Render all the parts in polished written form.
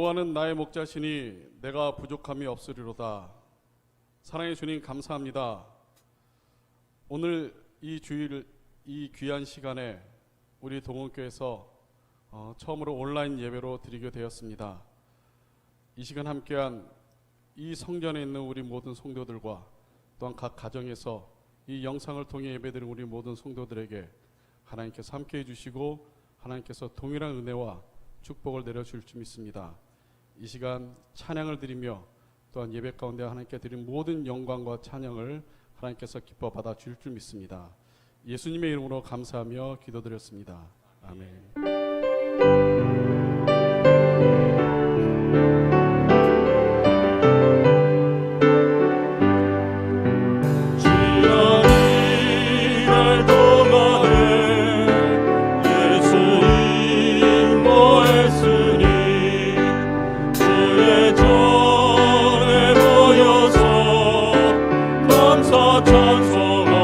여호와는 나의 목자시니 내가 부족함이 없으리로다. 사랑의 주님, 감사합니다. 오늘 이 주일, 이 귀한 시간에 우리 동원교회에서 처음으로 온라인 예배로 드리게 되었습니다. 이 시간 함께한 이 성전에 있는 우리 모든 성도들과 또한 각 가정에서 이 영상을 통해 예배드리는 우리 모든 성도들에게 하나님께서 함께해 주시고 하나님께서 동일한 은혜와 축복을 내려줄 줄 믿습니다. 이 시간 찬양을 드리며 또한 예배 가운데 하나님께 드린 모든 영광과 찬양을 하나님께서 기뻐 받아 줄 줄 믿습니다. 예수님의 이름으로 감사하며 기도드렸습니다. 아멘. 찬송하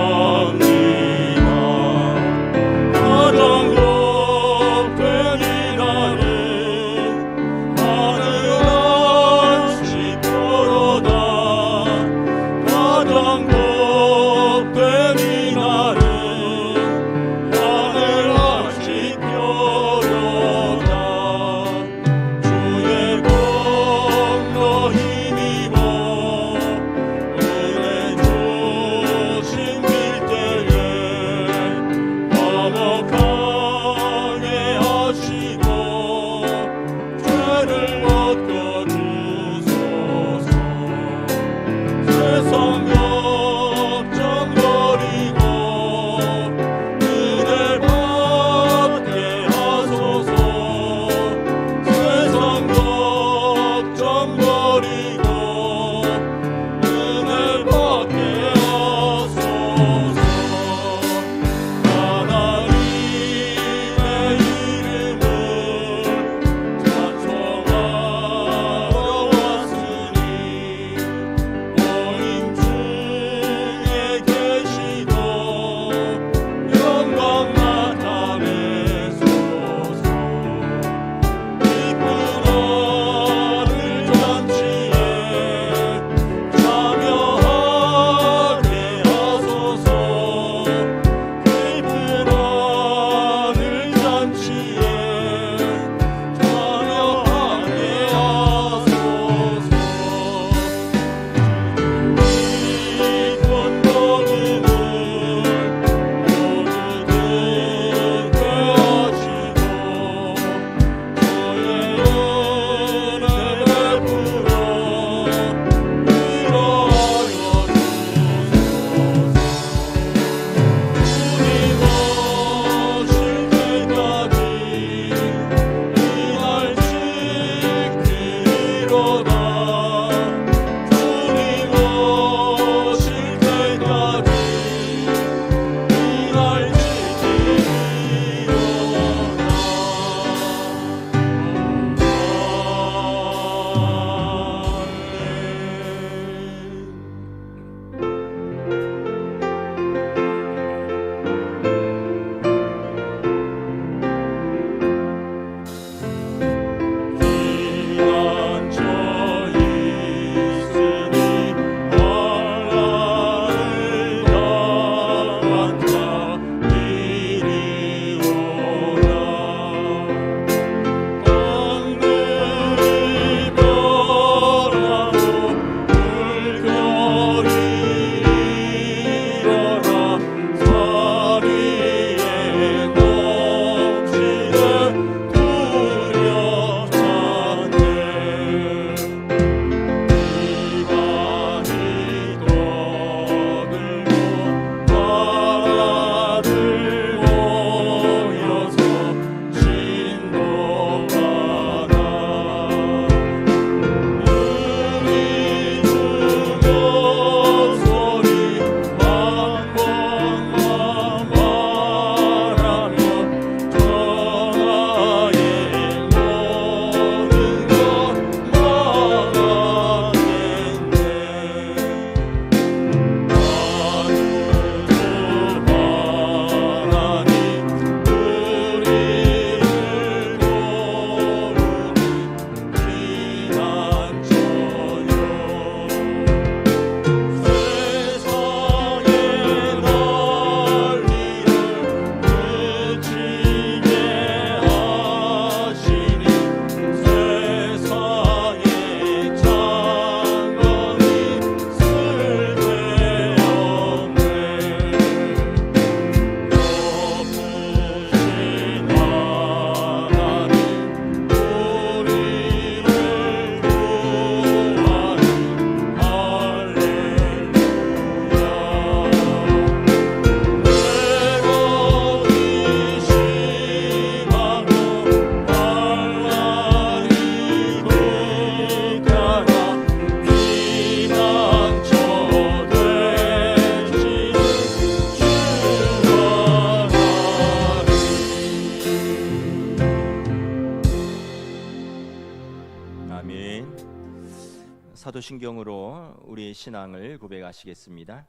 사도신경으로 우리의 신앙을 고백하시겠습니다.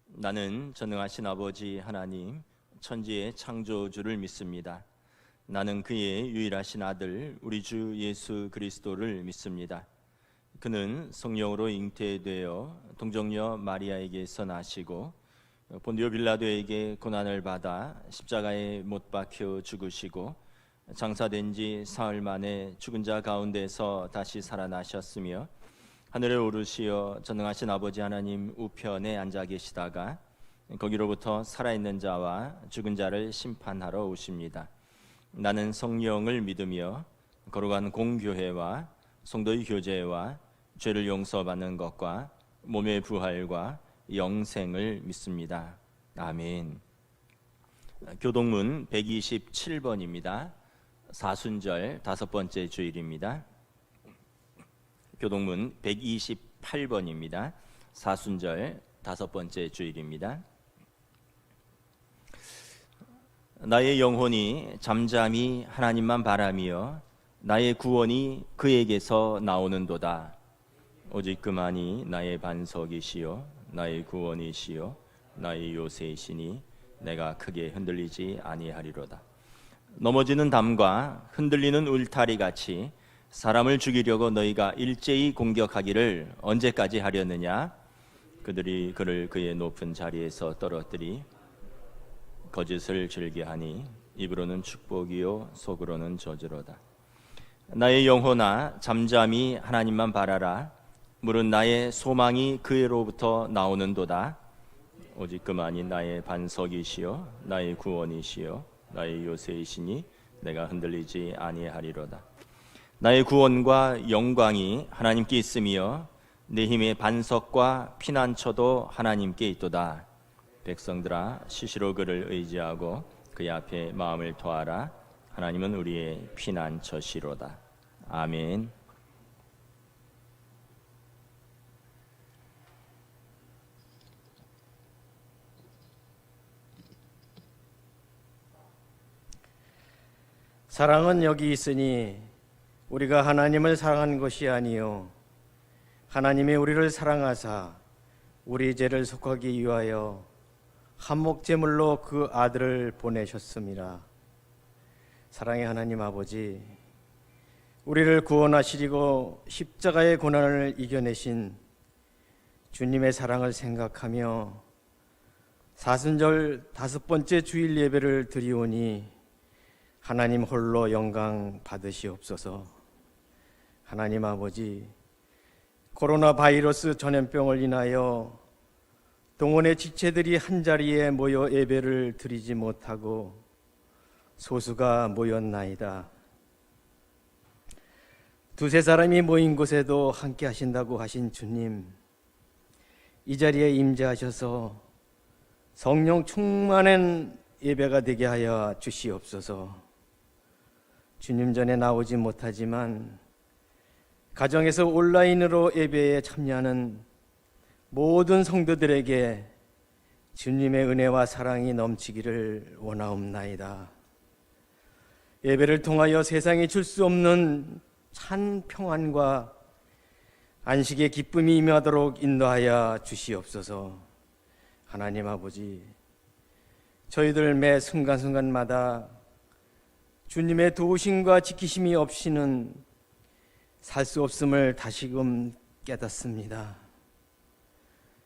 나는 전능하신 아버지 하나님, 천지의 창조주를 믿습니다. 나는 그의 유일하신 아들 우리 주 예수 그리스도를 믿습니다. 그는 성령으로 잉태되어 동정녀 마리아에게서 나시고 본디오 빌라도에게 고난을 받아 십자가에 못 박혀 죽으시고 장사된 지 사흘 만에 죽은 자 가운데서 다시 살아나셨으며 하늘에 오르시어 전능하신 아버지 하나님 우편에 앉아 계시다가 거기로부터 살아있는 자와 죽은 자를 심판하러 오십니다. 나는 성령을 믿으며 거룩한 공교회와 성도의 교제와 죄를 용서받는 것과 몸의 부활과 영생을 믿습니다. 아멘. 교동문 127번입니다. 사순절 5번째 주일입니다. 교동문 128번입니다. 사순절 5번째 주일입니다. 나의 영혼이 잠잠히 하나님만 바라며 나의 구원이 그에게서 나오는도다. 오직 그만이 나의 반석이시요 나의 구원이시요 나의 요새이시니 내가 크게 흔들리지 아니하리로다. 넘어지는 담과 흔들리는 울타리 같이 사람을 죽이려고 너희가 일제히 공격하기를 언제까지 하려느냐? 그들이 그를 그의 높은 자리에서 떨어뜨리 거짓을 즐겨하니 입으로는 축복이요 속으로는 저주로다. 나의 영혼아 잠잠히 하나님만 바라라. 물은 나의 소망이 그로부터 나오는도다. 오직 그만이 나의 반석이시요 나의 구원이시요 나의 요새이시니 내가 흔들리지 아니하리로다. 나의 구원과 영광이 하나님께 있으며 내 힘의 반석과 피난처도 하나님께 있도다. 백성들아 시시로 그를 의지하고 그의 앞에 마음을 토하라. 하나님은 우리의 피난처시로다. 아멘. 사랑은 여기 있으니 우리가 하나님을 사랑한 것이 아니요 하나님이 우리를 사랑하사 우리 죄를 속하기 위하여 한목제물로 그 아들을 보내셨습니다. 사랑의 하나님 아버지, 우리를 구원하시리고 십자가의 고난을 이겨내신 주님의 사랑을 생각하며 사순절 5번째 주일 예배를 드리오니 하나님 홀로 영광 받으시옵소서. 하나님 아버지, 코로나 바이러스 전염병을 인하여 동원의 지체들이 한자리에 모여 예배를 드리지 못하고 소수가 모였나이다. 두세 사람이 모인 곳에도 함께 하신다고 하신 주님, 이 자리에 임재하셔서 성령 충만한 예배가 되게 하여 주시옵소서. 주님 전에 나오지 못하지만 가정에서 온라인으로 예배에 참여하는 모든 성도들에게 주님의 은혜와 사랑이 넘치기를 원하옵나이다. 예배를 통하여 세상에 줄 수 없는 찬 평안과 안식의 기쁨이 임하도록 인도하여 주시옵소서. 하나님 아버지, 저희들 매 순간순간마다 주님의 도우심과 지키심이 없이는 살 수 없음을 다시금 깨닫습니다.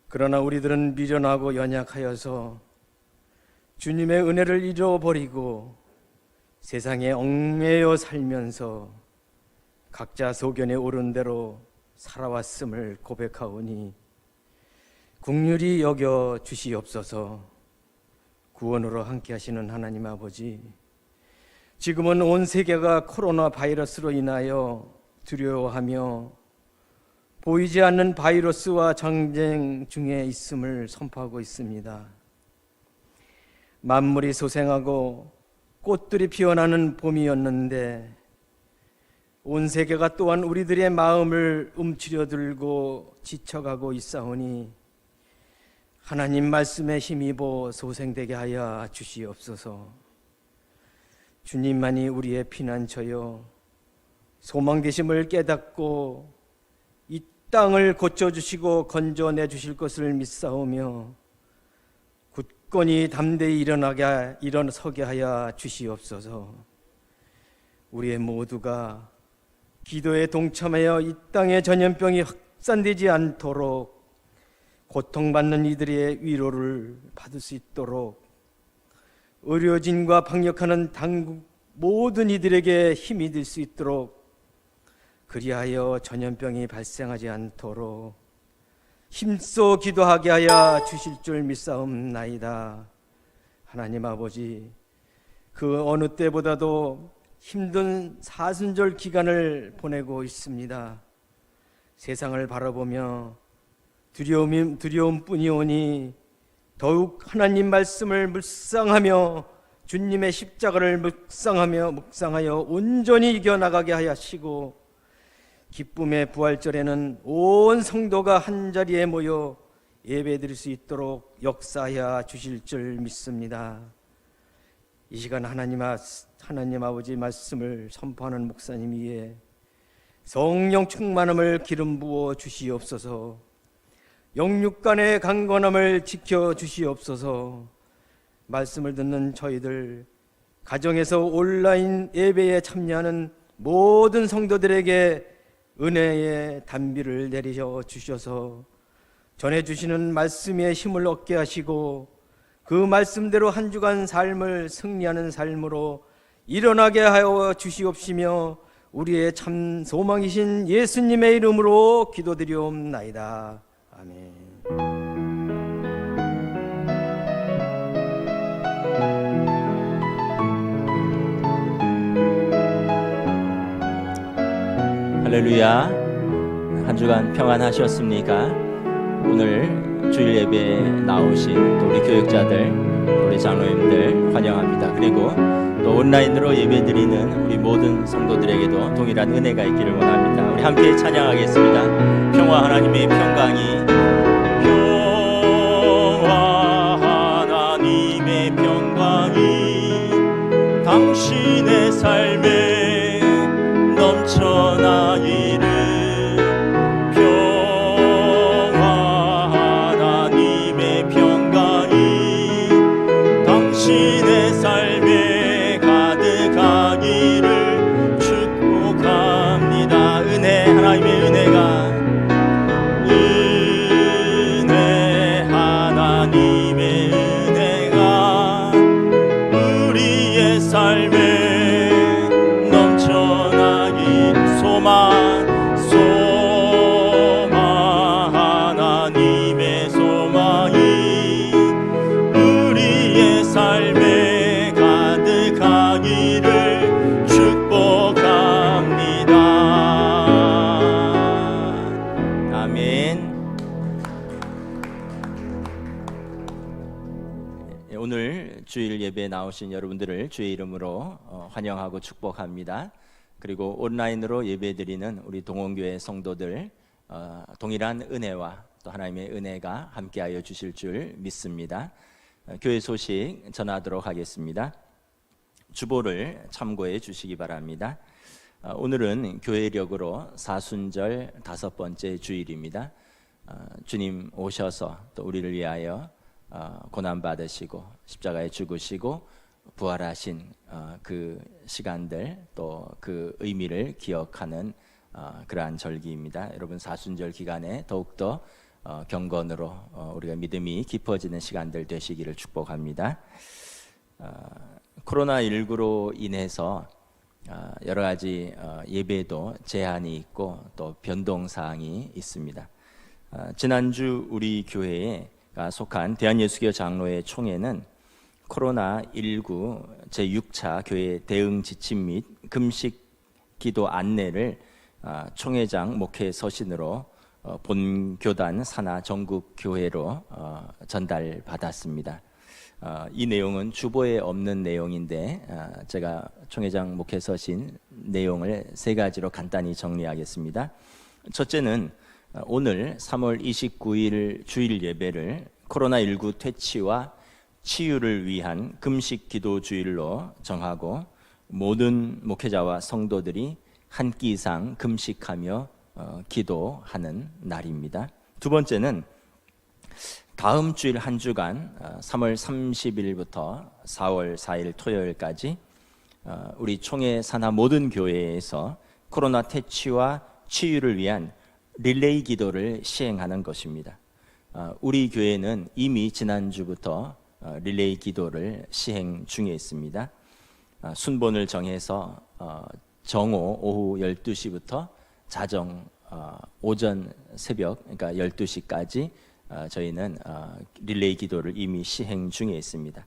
그러나 우리들은 미련하고 연약하여서 주님의 은혜를 잃어버리고 세상에 얽매여 살면서 각자 소견에 오른 대로 살아왔음을 고백하오니 긍휼히 여겨 주시옵소서. 구원으로 함께 하시는 하나님 아버지, 지금은 온 세계가 코로나 바이러스로 인하여 두려워하며 보이지 않는 바이러스와 전쟁 중에 있음을 선포하고 있습니다. 만물이 소생하고 꽃들이 피어나는 봄이었는데 온 세계가 또한 우리들의 마음을 움츠려들고 지쳐가고 있사오니 하나님 말씀에 힘입어 소생되게 하여 주시옵소서. 주님만이 우리의 피난처요 소망 되심을 깨닫고 이 땅을 고쳐주시고 건져내 주실 것을 믿사오며 굳건히 담대히 일어서게 하여 주시옵소서. 우리의 모두가 기도에 동참하여 이 땅의 전염병이 확산되지 않도록 고통받는 이들의 위로를 받을 수 있도록 의료진과 방역하는 당국 모든 이들에게 힘이 될 수 있도록 그리하여 전염병이 발생하지 않도록 힘써 기도하게 하여 주실 줄 믿사옵나이다. 하나님 아버지, 그 어느 때보다도 힘든 사순절 기간을 보내고 있습니다. 세상을 바라보며 두려움뿐이오니 더욱 하나님 말씀을 묵상하며 주님의 십자가를 묵상하여 온전히 이겨나가게 하시고 기쁨의 부활절에는 온 성도가 한자리에 모여 예배드릴 수 있도록 역사하여 주실 줄 믿습니다. 이 시간 하나님 아버지 말씀을 선포하는 목사님 위에 성령 충만함을 기름 부어 주시옵소서. 영육간의 강건함을 지켜 주시옵소서. 말씀을 듣는 저희들, 가정에서 온라인 예배에 참여하는 모든 성도들에게 은혜의 단비를 내리셔 주셔서 전해주시는 말씀에 힘을 얻게 하시고 그 말씀대로 한 주간 삶을 승리하는 삶으로 일어나게 하여 주시옵시며 우리의 참 소망이신 예수님의 이름으로 기도드리옵나이다. 아멘. 할렐루야. 한 주간 평안하셨습니까? 오늘 주일 예배에 나오신 또 우리 교육자들, 또 우리 장로님들 환영합니다. 그리고 또 온라인으로 예배드리는 우리 모든 성도들에게도 동일한 은혜가 있기를 원합니다. 우리 함께 찬양하겠습니다. 평화 하나님의 평강이, 평화 하나님의 평강이 당신의 삶에 넘쳐나기를. 평화 하나님의 평강이 당신의 삶에 가득하기를 축복합니다. 은혜, 하나님의 은혜가, 은혜 하나님의 은혜가 우리의 삶에 소망 하나님의 소망이 우리의 삶에 가득하기를 축복합니다. 아멘. 오늘 주일 예배에 나오신 여러분들을 주의 이름으로 환영하고 축복합니다. 그리고 온라인으로 예배드리는 우리 동원교회 성도들, 동일한 은혜와 또 하나님의 은혜가 함께하여 주실 줄 믿습니다. 교회 소식 전하도록 하겠습니다. 주보를 참고해 주시기 바랍니다. 오늘은 교회력으로 사순절 5번째 주일입니다. 주님 오셔서 또 우리를 위하여 고난 받으시고 십자가에 죽으시고 부활하신 그 시간들, 또 그 의미를 기억하는 그러한 절기입니다. 여러분, 사순절 기간에 더욱더 경건으로 우리가 믿음이 깊어지는 시간들 되시기를 축복합니다. 코로나19로 인해서 여러 가지 예배도 제한이 있고 또 변동사항이 있습니다. 지난주 우리 교회가 속한 대한예수교 장로회 총회는 코로나19 제6차 교회 대응 지침 및 금식 기도 안내를 총회장 목회 서신으로 본 교단 산하 전국 교회로 전달받았습니다. 이 내용은 주보에 없는 내용인데 제가 총회장 목회 서신 내용을 3가지로 간단히 정리하겠습니다. 첫째는 오늘 3월 29일 주일 예배를 코로나19 퇴치와 치유를 위한 금식 기도 주일로 정하고 모든 목회자와 성도들이 한 끼 이상 금식하며 기도하는 날입니다. 두 번째는 다음 주일 한 주간 3월 30일부터 4월 4일 토요일까지 우리 총회 산하 모든 교회에서 코로나 퇴치와 치유를 위한 릴레이 기도를 시행하는 것입니다. 우리 교회는 이미 지난주부터 릴레이 기도를 시행 중에 있습니다. 순번을 정해서 정오 오후 12시부터 자정 오전 새벽 그러니까 12시까지 저희는 릴레이 기도를 이미 시행 중에 있습니다.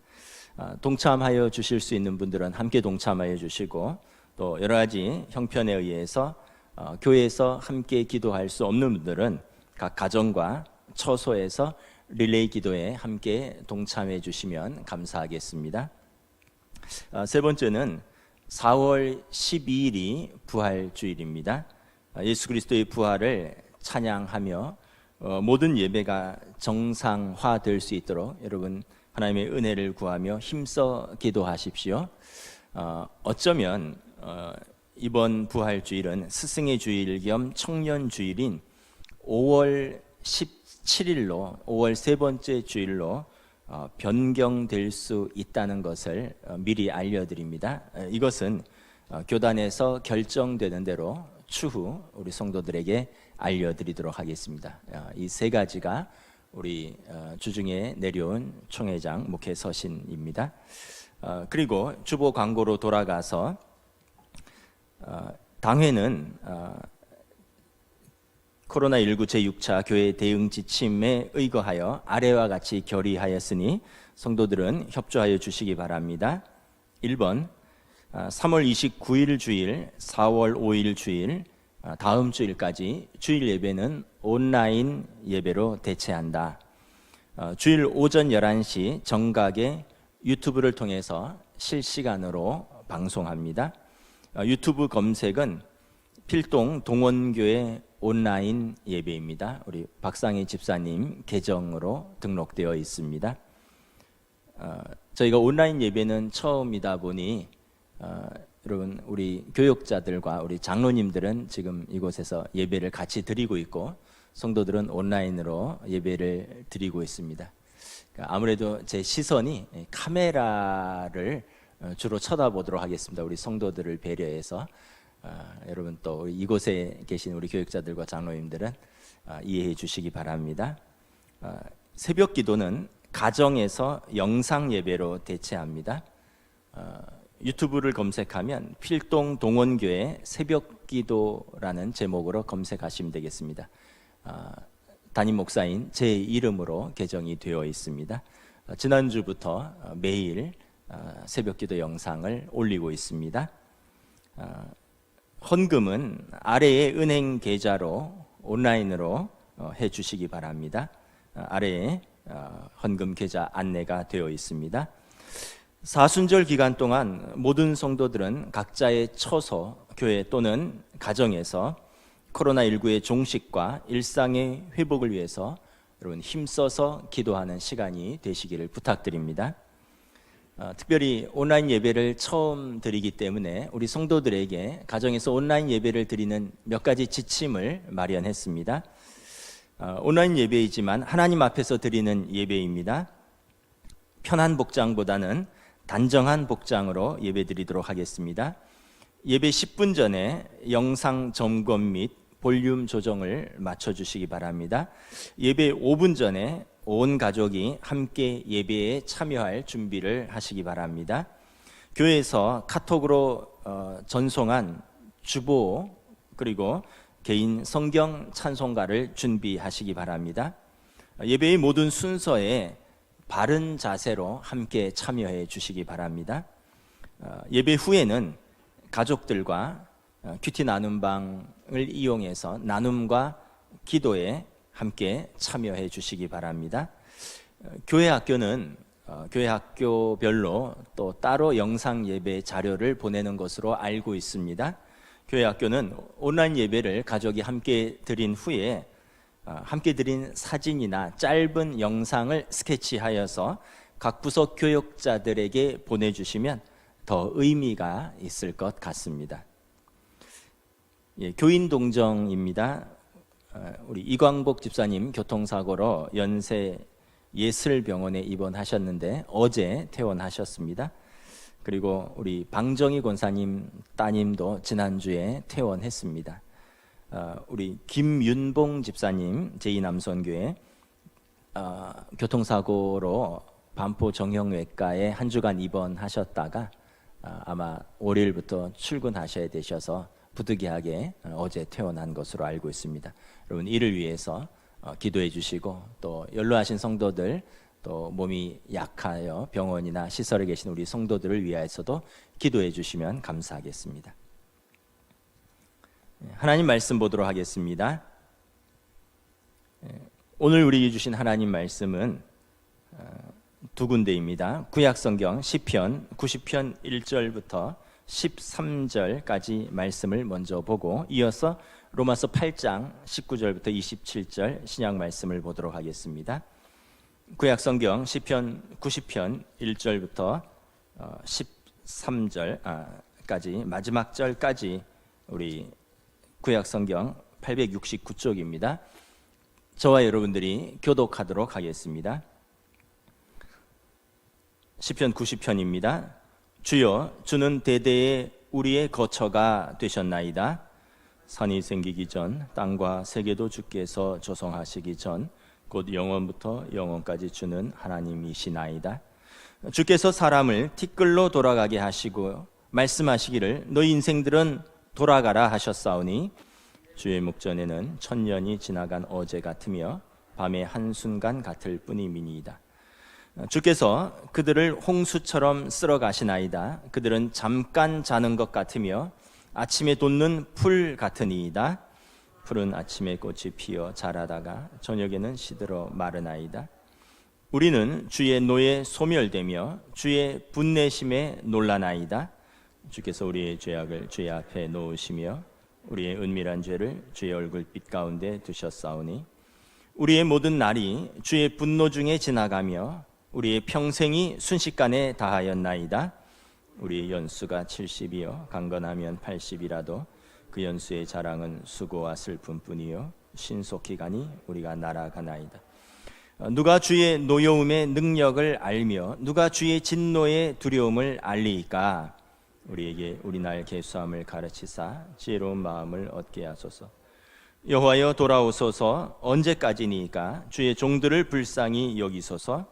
동참하여 주실 수 있는 분들은 함께 동참하여 주시고 또 여러 가지 형편에 의해서 교회에서 함께 기도할 수 없는 분들은 각 가정과 처소에서 릴레이 기도에 함께 동참해 주시면 감사하겠습니다. 세 번째는 4월 12일이 부활주일입니다. 예수 그리스도의 부활을 찬양하며 모든 예배가 정상화될 수 있도록 여러분 하나님의 은혜를 구하며 힘써 기도하십시오. 어쩌면 이번 부활주일은 스승의 주일 겸 청년주일인 5월 17일로 5월 세 번째 주일로 변경될 수 있다는 것을 미리 알려드립니다. 이것은 교단에서 결정되는 대로 추후 우리 성도들에게 알려드리도록 하겠습니다. 이 세 가지가 우리 주중에 내려온 총회장 목회 서신입니다. 그리고 주보 광고로 돌아가서 당회는 코로나19 제6차 교회 대응 지침에 의거하여 아래와 같이 결의하였으니 성도들은 협조하여 주시기 바랍니다. 1번 3월 29일 주일, 4월 5일 주일, 다음 주일까지 주일 예배는 온라인 예배로 대체한다. 주일 오전 11시 정각에 유튜브를 통해서 실시간으로 방송합니다. 유튜브 검색은 필동 동원교회 온라인 예배입니다. 우리 박상희 집사님 계정으로 등록되어 있습니다. 저희가 온라인 예배는 처음이다 보니 여러분 우리 교역자들과 우리 장로님들은 지금 이곳에서 예배를 같이 드리고 있고 성도들은 온라인으로 예배를 드리고 있습니다. 그러니까 아무래도 제 시선이 카메라를 주로 쳐다보도록 하겠습니다. 우리 성도들을 배려해서 여러분 또 이곳에 계신 우리 교역자들과 장로님들은 이해해 주시기 바랍니다. 새벽 기도는 가정에서 영상 예배로 대체합니다. 유튜브를 검색하면 필동 동원교회 새벽 기도라는 제목으로 검색하시면 되겠습니다. 담임 목사인 제 이름으로 개정이 되어 있습니다. 지난주부터 매일 새벽 기도 영상을 올리고 있습니다. 헌금은 아래의 은행 계좌로 온라인으로 해 주시기 바랍니다. 아래에 헌금 계좌 안내가 되어 있습니다. 사순절 기간 동안 모든 성도들은 각자의 처소, 교회 또는 가정에서 코로나19의 종식과 일상의 회복을 위해서 여러분 힘써서 기도하는 시간이 되시기를 부탁드립니다. 특별히 온라인 예배를 처음 드리기 때문에 우리 성도들에게 가정에서 온라인 예배를 드리는 몇 가지 지침을 마련했습니다. 온라인 예배이지만 하나님 앞에서 드리는 예배입니다. 편한 복장보다는 단정한 복장으로 예배 드리도록 하겠습니다. 예배 10분 전에 영상 점검 및 볼륨 조정을 맞춰주시기 바랍니다. 예배 5분 전에 온 가족이 함께 예배에 참여할 준비를 하시기 바랍니다. 교회에서 카톡으로 전송한 주보 그리고 개인 성경 찬송가를 준비하시기 바랍니다. 예배의 모든 순서에 바른 자세로 함께 참여해 주시기 바랍니다. 예배 후에는 가족들과 큐티 나눔방을 이용해서 나눔과 기도에 함께 참여해 주시기 바랍니다. 교회 학교는 교회 학교별로 또 따로 영상 예배 자료를 보내는 것으로 알고 있습니다. 교회 학교는 온라인 예배를 가족이 함께 드린 후에 함께 드린 사진이나 짧은 영상을 스케치하여서 각 부서 교역자들에게 보내주시면 더 의미가 있을 것 같습니다. 예, 교인 동정입니다. 우리 이광복 집사님 교통사고로 연세 예슬병원에 입원하셨는데 어제 퇴원하셨습니다. 그리고 우리 방정희 권사님 따님도 지난주에 퇴원했습니다. 우리 김윤봉 집사님 제2남선교회 교통사고로 반포 정형외과에 한 주간 입원하셨다가 아마 월요일부터 출근하셔야 되셔서 부득이하게 어제 퇴원한 것으로 알고 있습니다. 여러분 이를 위해서 기도해 주시고 또 연로하신 성도들 또 몸이 약하여 병원이나 시설에 계신 우리 성도들을 위하여서도 기도해 주시면 감사하겠습니다. 하나님 말씀 보도록 하겠습니다. 오늘 우리에게 주신 하나님 말씀은 두 군데입니다. 구약성경 시편 90편 1절부터 13절까지 말씀을 먼저 보고 이어서 로마서 8장 19절부터 27절 신약 말씀을 보도록 하겠습니다. 구약성경 시편 90편 1절부터 13절까지 마지막 절까지 우리 구약성경 869쪽입니다. 저와 여러분들이 교독하도록 하겠습니다. 시편 90편입니다. 주여 주는 대대에 우리의 거처가 되셨나이다. 산이 생기기 전 땅과 세계도 주께서 조성하시기 전 곧 영원부터 영원까지 주는 하나님이시나이다. 주께서 사람을 티끌로 돌아가게 하시고 말씀하시기를 너희 인생들은 돌아가라 하셨사오니 주의 목전에는 천년이 지나간 어제 같으며 밤의 한순간 같을 뿐이미니이다. 주께서 그들을 홍수처럼 쓸어 가시나이다. 그들은 잠깐 자는 것 같으며 아침에 돋는 풀 같으니이다. 풀은 아침에 꽃이 피어 자라다가 저녁에는 시들어 마르나이다. 우리는 주의 노에 소멸되며 주의 분내심에 놀라나이다. 주께서 우리의 죄악을 주의 앞에 놓으시며 우리의 은밀한 죄를 주의 얼굴빛 가운데 두셨사오니 우리의 모든 날이 주의 분노 중에 지나가며 우리의 평생이 순식간에 다하였나이다. 우리의 연수가 70이요 강건하면 80이라도 그 연수의 자랑은 수고와 슬픔뿐이요 신속히 가니 우리가 날아가나이다. 누가 주의 노여움의 능력을 알며 누가 주의 진노의 두려움을 알리이까. 우리에게 우리날 계수함을 가르치사 지혜로운 마음을 얻게 하소서. 여호와여 돌아오소서. 언제까지니까 주의 종들을 불쌍히 여기소서.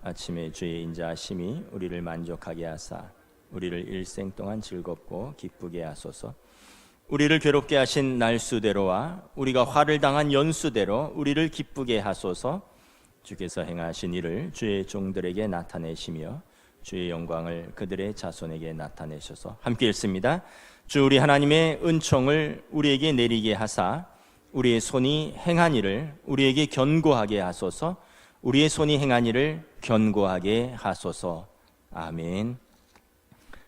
아침에 주의 인자하심이 우리를 만족하게 하사 우리를 일생 동안 즐겁고 기쁘게 하소서. 우리를 괴롭게 하신 날수대로와 우리가 화를 당한 연수대로 우리를 기쁘게 하소서. 주께서 행하신 일을 주의 종들에게 나타내시며 주의 영광을 그들의 자손에게 나타내셔서. 함께 읽습니다. 주 우리 하나님의 은총을 우리에게 내리게 하사 우리의 손이 행한 일을 우리에게 견고하게 하소서. 우리의 손이 행한 일을 견고하게 하소서. 아멘.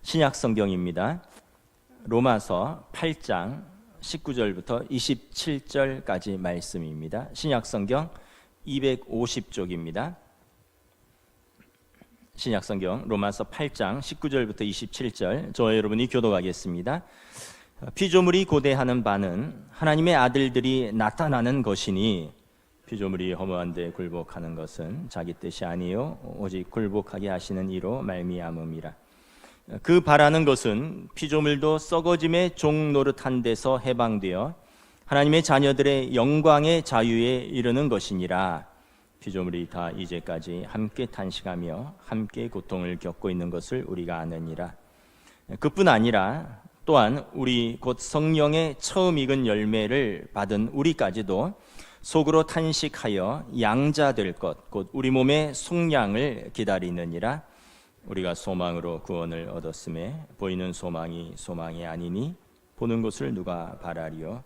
신약 성경입니다. 로마서 8장 19절부터 27절까지 말씀입니다. 신약 성경 250쪽입니다. 신약 성경 로마서 8장 19절부터 27절 저와 여러분이 교독하겠습니다. 피조물이 고대하는 바는 하나님의 아들들이 나타나는 것이니 피조물이 허무한 데 굴복하는 것은 자기 뜻이 아니요 오직 굴복하게 하시는 이로 말미암음이라. 그 바라는 것은 피조물도 썩어짐의 종 노릇한 데서 해방되어 하나님의 자녀들의 영광의 자유에 이르는 것이니라. 피조물이 다 이제까지 함께 탄식하며 함께 고통을 겪고 있는 것을 우리가 아느니라. 그뿐 아니라 또한 우리 곧 성령의 처음 익은 열매를 받은 우리까지도 속으로 탄식하여 양자될 것 곧 우리 몸의 속량을 기다리느니라. 우리가 소망으로 구원을 얻었음에 보이는 소망이 소망이 아니니 보는 것을 누가 바라리요.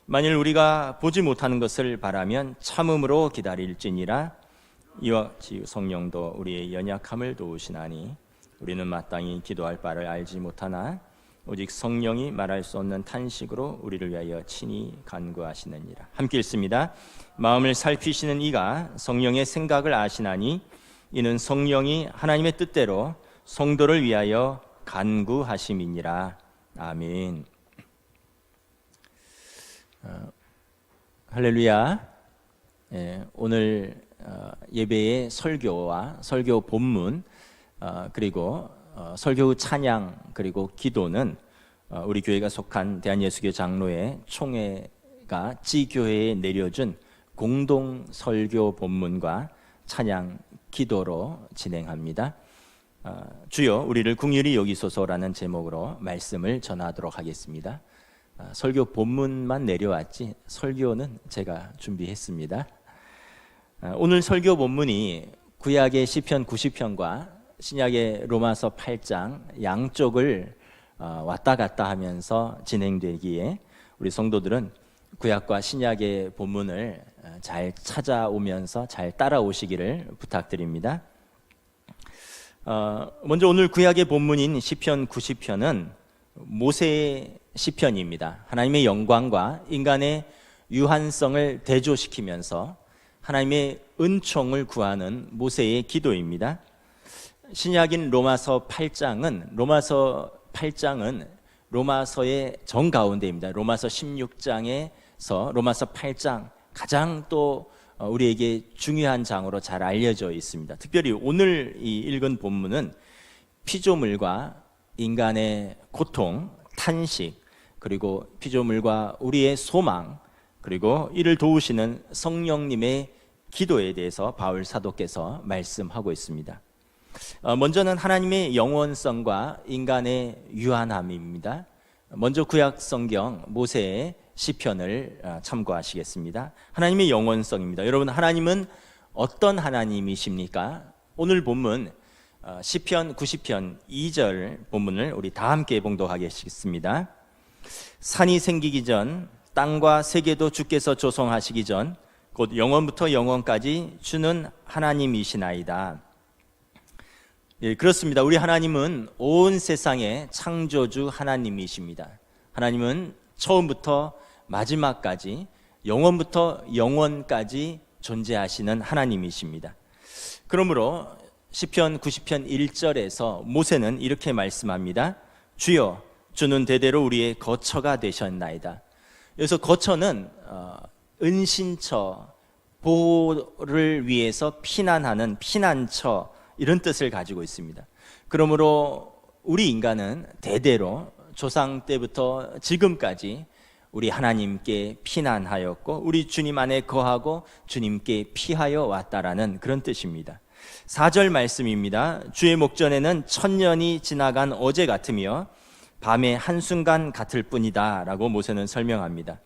만일 우리가 보지 못하는 것을 바라면 참음으로 기다릴지니라. 이와 같이 성령도 우리의 연약함을 도우시나니 우리는 마땅히 기도할 바를 알지 못하나 오직 성령이 말할 수 없는 탄식으로 우리를 위하여 친히 간구하시느니라. 함께 읽습니다. 마음을 살피시는 이가 성령의 생각을 아시나니 이는 성령이 하나님의 뜻대로 성도를 위하여 간구하심이니라. 아멘. 할렐루야. 오늘 예배의 설교와 설교 본문 그리고 설교 후 찬양 그리고 기도는 우리 교회가 속한 대한예수교 장로회 총회가 지교회에 내려준 공동 설교 본문과 찬양 기도로 진행합니다. 주여 우리를 긍휼히 여기소서라는 제목으로 말씀을 전하도록 하겠습니다. 설교 본문만 내려왔지 설교는 제가 준비했습니다. 오늘 설교 본문이 구약의 시편 90편과 신약의 로마서 8장 양쪽을 왔다 갔다 하면서 진행되기에 우리 성도들은 구약과 신약의 본문을 잘 찾아오면서 잘 따라오시기를 부탁드립니다. 먼저 오늘 구약의 본문인 시편 90편은 모세의 시편입니다. 하나님의 영광과 인간의 유한성을 대조시키면서 하나님의 은총을 구하는 모세의 기도입니다. 신약인 로마서 8장은 로마서의 정가운데입니다. 로마서 16장에서 로마서 8장 가장 또 우리에게 중요한 장으로 잘 알려져 있습니다. 특별히 오늘 이 읽은 본문은 피조물과 인간의 고통, 탄식, 그리고 피조물과 우리의 소망, 그리고 이를 도우시는 성령님의 기도에 대해서 바울 사도께서 말씀하고 있습니다. 먼저는 하나님의 영원성과 인간의 유한함입니다. 먼저 구약 성경 모세의 시편을 참고하시겠습니다. 하나님의 영원성입니다. 여러분, 하나님은 어떤 하나님이십니까? 오늘 본문 시편 90편 2절 본문을 우리 다 함께 봉독하겠습니다. 산이 생기기 전 땅과 세계도 주께서 조성하시기 전 곧 영원부터 영원까지 주는 하나님이시나이다. 예, 그렇습니다. 우리 하나님은 온 세상의 창조주 하나님이십니다. 하나님은 처음부터 마지막까지 영원부터 영원까지 존재하시는 하나님이십니다. 그러므로 시편 90편 1절에서 모세는 이렇게 말씀합니다. 주여 주는 대대로 우리의 거처가 되셨나이다. 여기서 거처는 은신처, 보호를 위해서 피난하는 피난처, 이런 뜻을 가지고 있습니다. 그러므로 우리 인간은 대대로 조상 때부터 지금까지 우리 하나님께 피난하였고 우리 주님 안에 거하고 주님께 피하여 왔다라는 그런 뜻입니다. 4절 말씀입니다. 주의 목전에는 천년이 지나간 어제 같으며 밤의 한순간 같을 뿐이다 라고 모세는 설명합니다.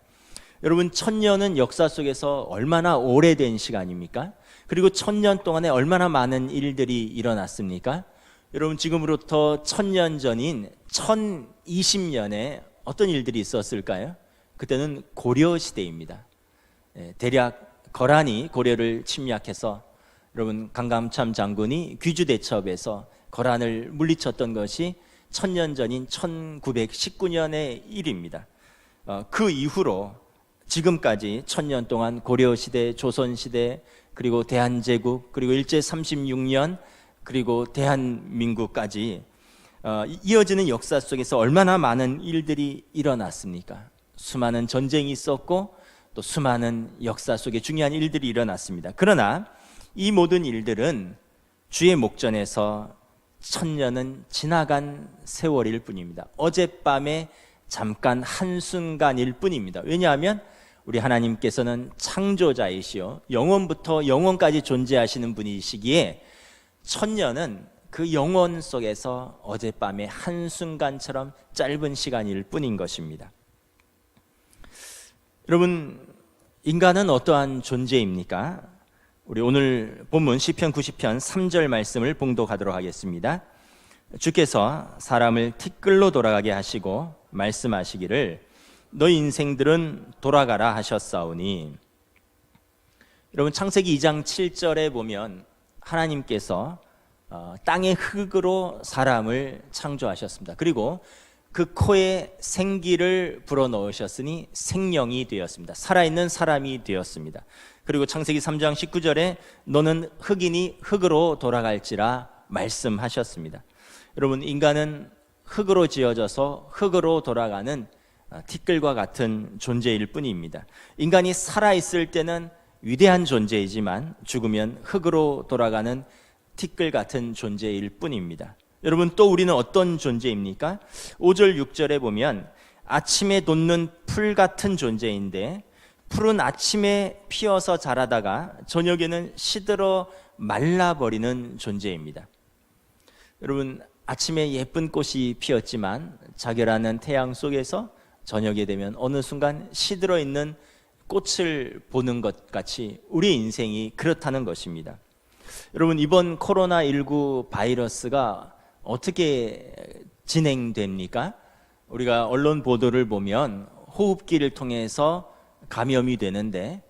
여러분, 천년은 역사 속에서 얼마나 오래된 시간입니까? 그리고 천년 동안에 얼마나 많은 일들이 일어났습니까? 여러분, 지금으로부터 천년 전인 1020년에 어떤 일들이 있었을까요? 그때는 고려 시대입니다. 대략 거란이 고려를 침략해서 여러분 강감참 장군이 귀주대첩에서 거란을 물리쳤던 것이 천년 전인 1919년의 일입니다. 그 이후로 지금까지 천년 동안 고려시대, 조선시대, 그리고 대한제국, 그리고 일제 36년, 그리고 대한민국까지 이어지는 역사 속에서 얼마나 많은 일들이 일어났습니까? 수많은 전쟁이 있었고 또 수많은 역사 속에 중요한 일들이 일어났습니다. 그러나 이 모든 일들은 주의 목전에서 천년은 지나간 세월일 뿐입니다. 어젯밤에 잠깐 한순간일 뿐입니다. 왜냐하면 우리 하나님께서는 창조자이시요 영원부터 영원까지 존재하시는 분이시기에 천년은 그 영원 속에서 어젯밤의 한순간처럼 짧은 시간일 뿐인 것입니다. 여러분, 인간은 어떠한 존재입니까? 우리 오늘 본문 시편 90편 3절 말씀을 봉독하도록 하겠습니다. 주께서 사람을 티끌로 돌아가게 하시고 말씀하시기를 너희 인생들은 돌아가라 하셨사오니. 여러분, 창세기 2장 7절에 보면 하나님께서 땅의 흙으로 사람을 창조하셨습니다. 그리고 그 코에 생기를 불어넣으셨으니 생명이 되었습니다. 살아있는 사람이 되었습니다. 그리고 창세기 3장 19절에 너는 흙이니 흙으로 돌아갈지라 말씀하셨습니다. 여러분, 인간은 흙으로 지어져서 흙으로 돌아가는 티끌과 같은 존재일 뿐입니다. 인간이 살아있을 때는 위대한 존재이지만 죽으면 흙으로 돌아가는 티끌 같은 존재일 뿐입니다. 여러분, 또 우리는 어떤 존재입니까? 5절 6절에 보면 아침에 돋는 풀 같은 존재인데 풀은 아침에 피어서 자라다가 저녁에는 시들어 말라버리는 존재입니다. 여러분, 아침에 예쁜 꽃이 피었지만 자결하는 태양 속에서 저녁에 되면 어느 순간 시들어 있는 꽃을 보는 것 같이 우리 인생이 그렇다는 것입니다. 여러분, 이번 코로나19 바이러스가 어떻게 진행됩니까? 우리가 언론 보도를 보면 호흡기를 통해서 감염이 되는데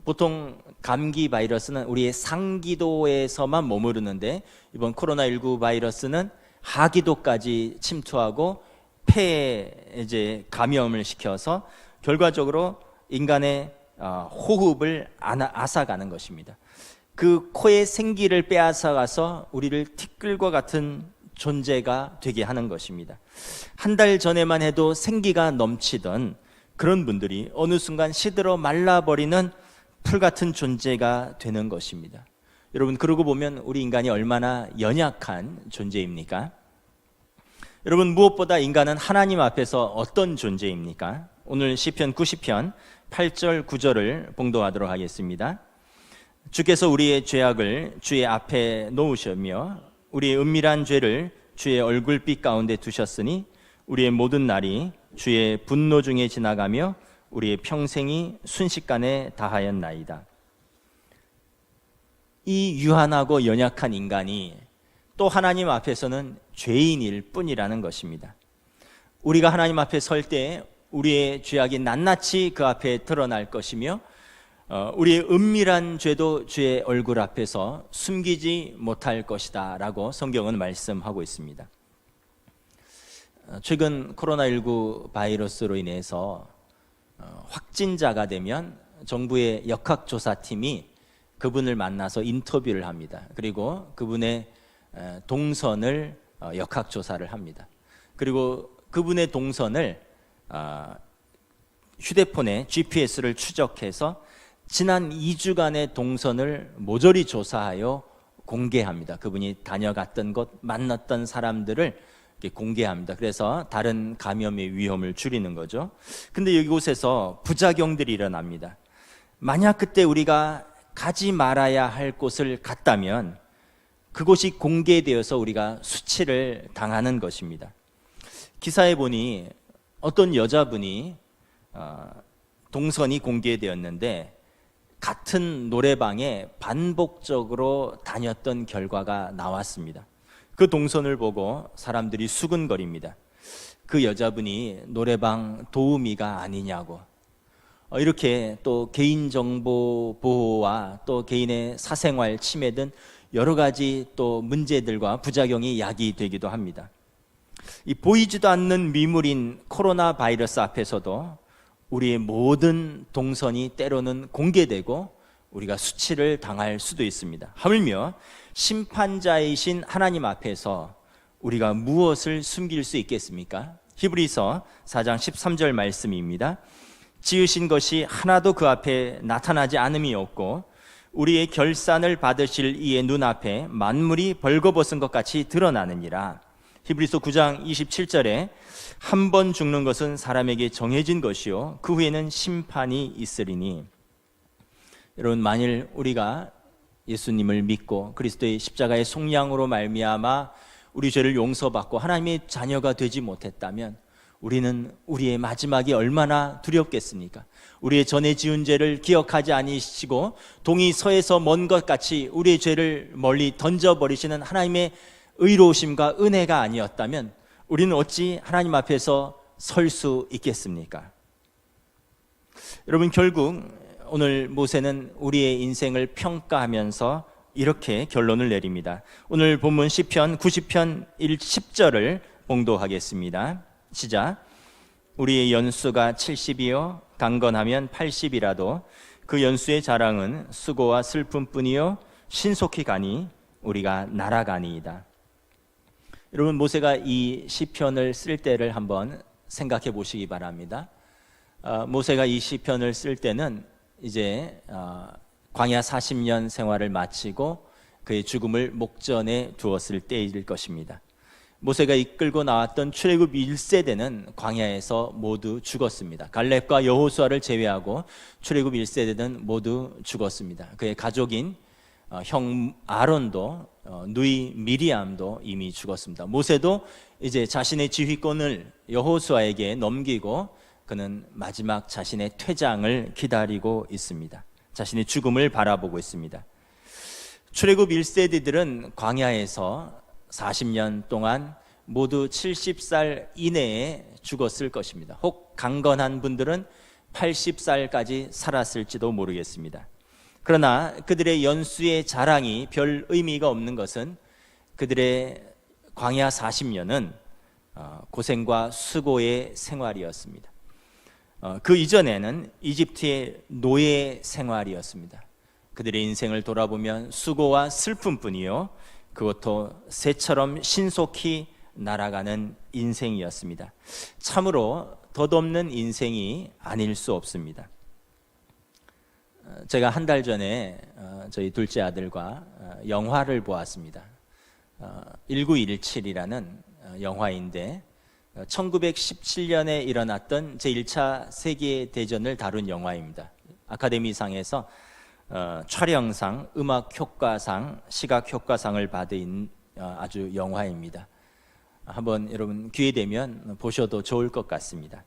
보통 감기 바이러스는 우리의 상기도에서만 머무르는데 이번 코로나19 바이러스는 하기도까지 침투하고 폐에 이제 감염을 시켜서 결과적으로 인간의 호흡을 앗아가는 것입니다. 그 코의 생기를 빼앗아가서 우리를 티끌과 같은 존재가 되게 하는 것입니다. 한 달 전에만 해도 생기가 넘치던 그런 분들이 어느 순간 시들어 말라버리는 풀 같은 존재가 되는 것입니다. 여러분, 그러고 보면 우리 인간이 얼마나 연약한 존재입니까? 여러분, 무엇보다 인간은 하나님 앞에서 어떤 존재입니까? 오늘 시편 90편 8절 9절을 봉독하도록 하겠습니다. 주께서 우리의 죄악을 주의 앞에 놓으셨며 우리의 은밀한 죄를 주의 얼굴빛 가운데 두셨으니 우리의 모든 날이 주의 분노 중에 지나가며 우리의 평생이 순식간에 다하였나이다. 이 유한하고 연약한 인간이 또 하나님 앞에서는 죄인일 뿐이라는 것입니다. 우리가 하나님 앞에 설 때 우리의 죄악이 낱낱이 그 앞에 드러날 것이며 우리의 은밀한 죄도 주의 얼굴 앞에서 숨기지 못할 것이다 라고 성경은 말씀하고 있습니다. 최근 코로나19 바이러스로 인해서 확진자가 되면 정부의 역학조사팀이 그분을 만나서 인터뷰를 합니다. 그리고 그분의 동선을 역학조사를 합니다. 그리고 그분의 동선을 휴대폰에 GPS를 추적해서 지난 2주간의 동선을 모조리 조사하여 공개합니다. 그분이 다녀갔던 곳, 만났던 사람들을 공개합니다. 그래서 다른 감염의 위험을 줄이는 거죠. 근데 이곳에서 부작용들이 일어납니다. 만약 그때 우리가 가지 말아야 할 곳을 갔다면 그곳이 공개되어서 우리가 수치를 당하는 것입니다. 기사에 보니 어떤 여자분이 동선이 공개되었는데 같은 노래방에 반복적으로 다녔던 결과가 나왔습니다. 그 동선을 보고 사람들이 수근거립니다. 그 여자분이 노래방 도우미가 아니냐고. 이렇게 또 개인정보 보호와 또 개인의 사생활 침해 등 여러 가지 또 문제들과 부작용이 야기되기도 합니다. 이 보이지도 않는 미물인 코로나 바이러스 앞에서도 우리의 모든 동선이 때로는 공개되고 우리가 수치를 당할 수도 있습니다. 하물며 심판자이신 하나님 앞에서 우리가 무엇을 숨길 수 있겠습니까? 히브리서 4장 13절 말씀입니다. 지으신 것이 하나도 그 앞에 나타나지 않음이 없고 우리의 결산을 받으실 이의 눈앞에 만물이 벌거벗은 것 같이 드러나느니라. 히브리서 9장 27절에 한 번 죽는 것은 사람에게 정해진 것이요 그 후에는 심판이 있으리니. 여러분, 만일 우리가 예수님을 믿고 그리스도의 십자가의 속량으로 말미암아 우리 죄를 용서받고 하나님의 자녀가 되지 못했다면 우리는 우리의 마지막이 얼마나 두렵겠습니까? 우리의 전에 지은 죄를 기억하지 아니시고 동이 서에서 먼 것 같이 우리의 죄를 멀리 던져버리시는 하나님의 의로우심과 은혜가 아니었다면 우리는 어찌 하나님 앞에서 설 수 있겠습니까? 여러분, 결국 오늘 모세는 우리의 인생을 평가하면서 이렇게 결론을 내립니다. 오늘 본문 시편 90편 10절을 봉독하겠습니다. 시작. 우리의 연수가 70이요 강건하면 80이라도 그 연수의 자랑은 수고와 슬픔뿐이요 신속히 가니 우리가 날아가니이다. 여러분, 모세가 이 시편을 쓸 때를 한번 생각해 보시기 바랍니다. 모세가 이 시편을 쓸 때는 이제 광야 40년 생활을 마치고 그의 죽음을 목전에 두었을 때일 것입니다. 모세가 이끌고 나왔던 출애굽 1세대는 광야에서 모두 죽었습니다. 갈렙과 여호수아를 제외하고 출애굽 1세대는 모두 죽었습니다. 그의 가족인 형 아론도 누이 미리암도 이미 죽었습니다. 모세도 이제 자신의 지휘권을 여호수아에게 넘기고 그는 마지막 자신의 퇴장을 기다리고 있습니다. 자신의 죽음을 바라보고 있습니다. 출애굽 1세대들은 광야에서 40년 동안 모두 70살 이내에 죽었을 것입니다. 혹 강건한 분들은 80살까지 살았을지도 모르겠습니다. 그러나 그들의 연수의 자랑이 별 의미가 없는 것은 그들의 광야 40년은 고생과 수고의 생활이었습니다. 그 이전에는 이집트의 노예 생활이었습니다. 그들의 인생을 돌아보면 수고와 슬픔뿐이요, 그것도 새처럼 신속히 날아가는 인생이었습니다. 참으로 덧없는 인생이 아닐 수 없습니다. 제가 한 달 전에 저희 둘째 아들과 영화를 보았습니다. 1917이라는 영화인데 1917년에 일어났던 제1차 세계대전을 다룬 영화입니다. 아카데미상에서 촬영상, 음악효과상, 시각효과상을 받은 아주 영화입니다. 한번 여러분 기회 되면 보셔도 좋을 것 같습니다.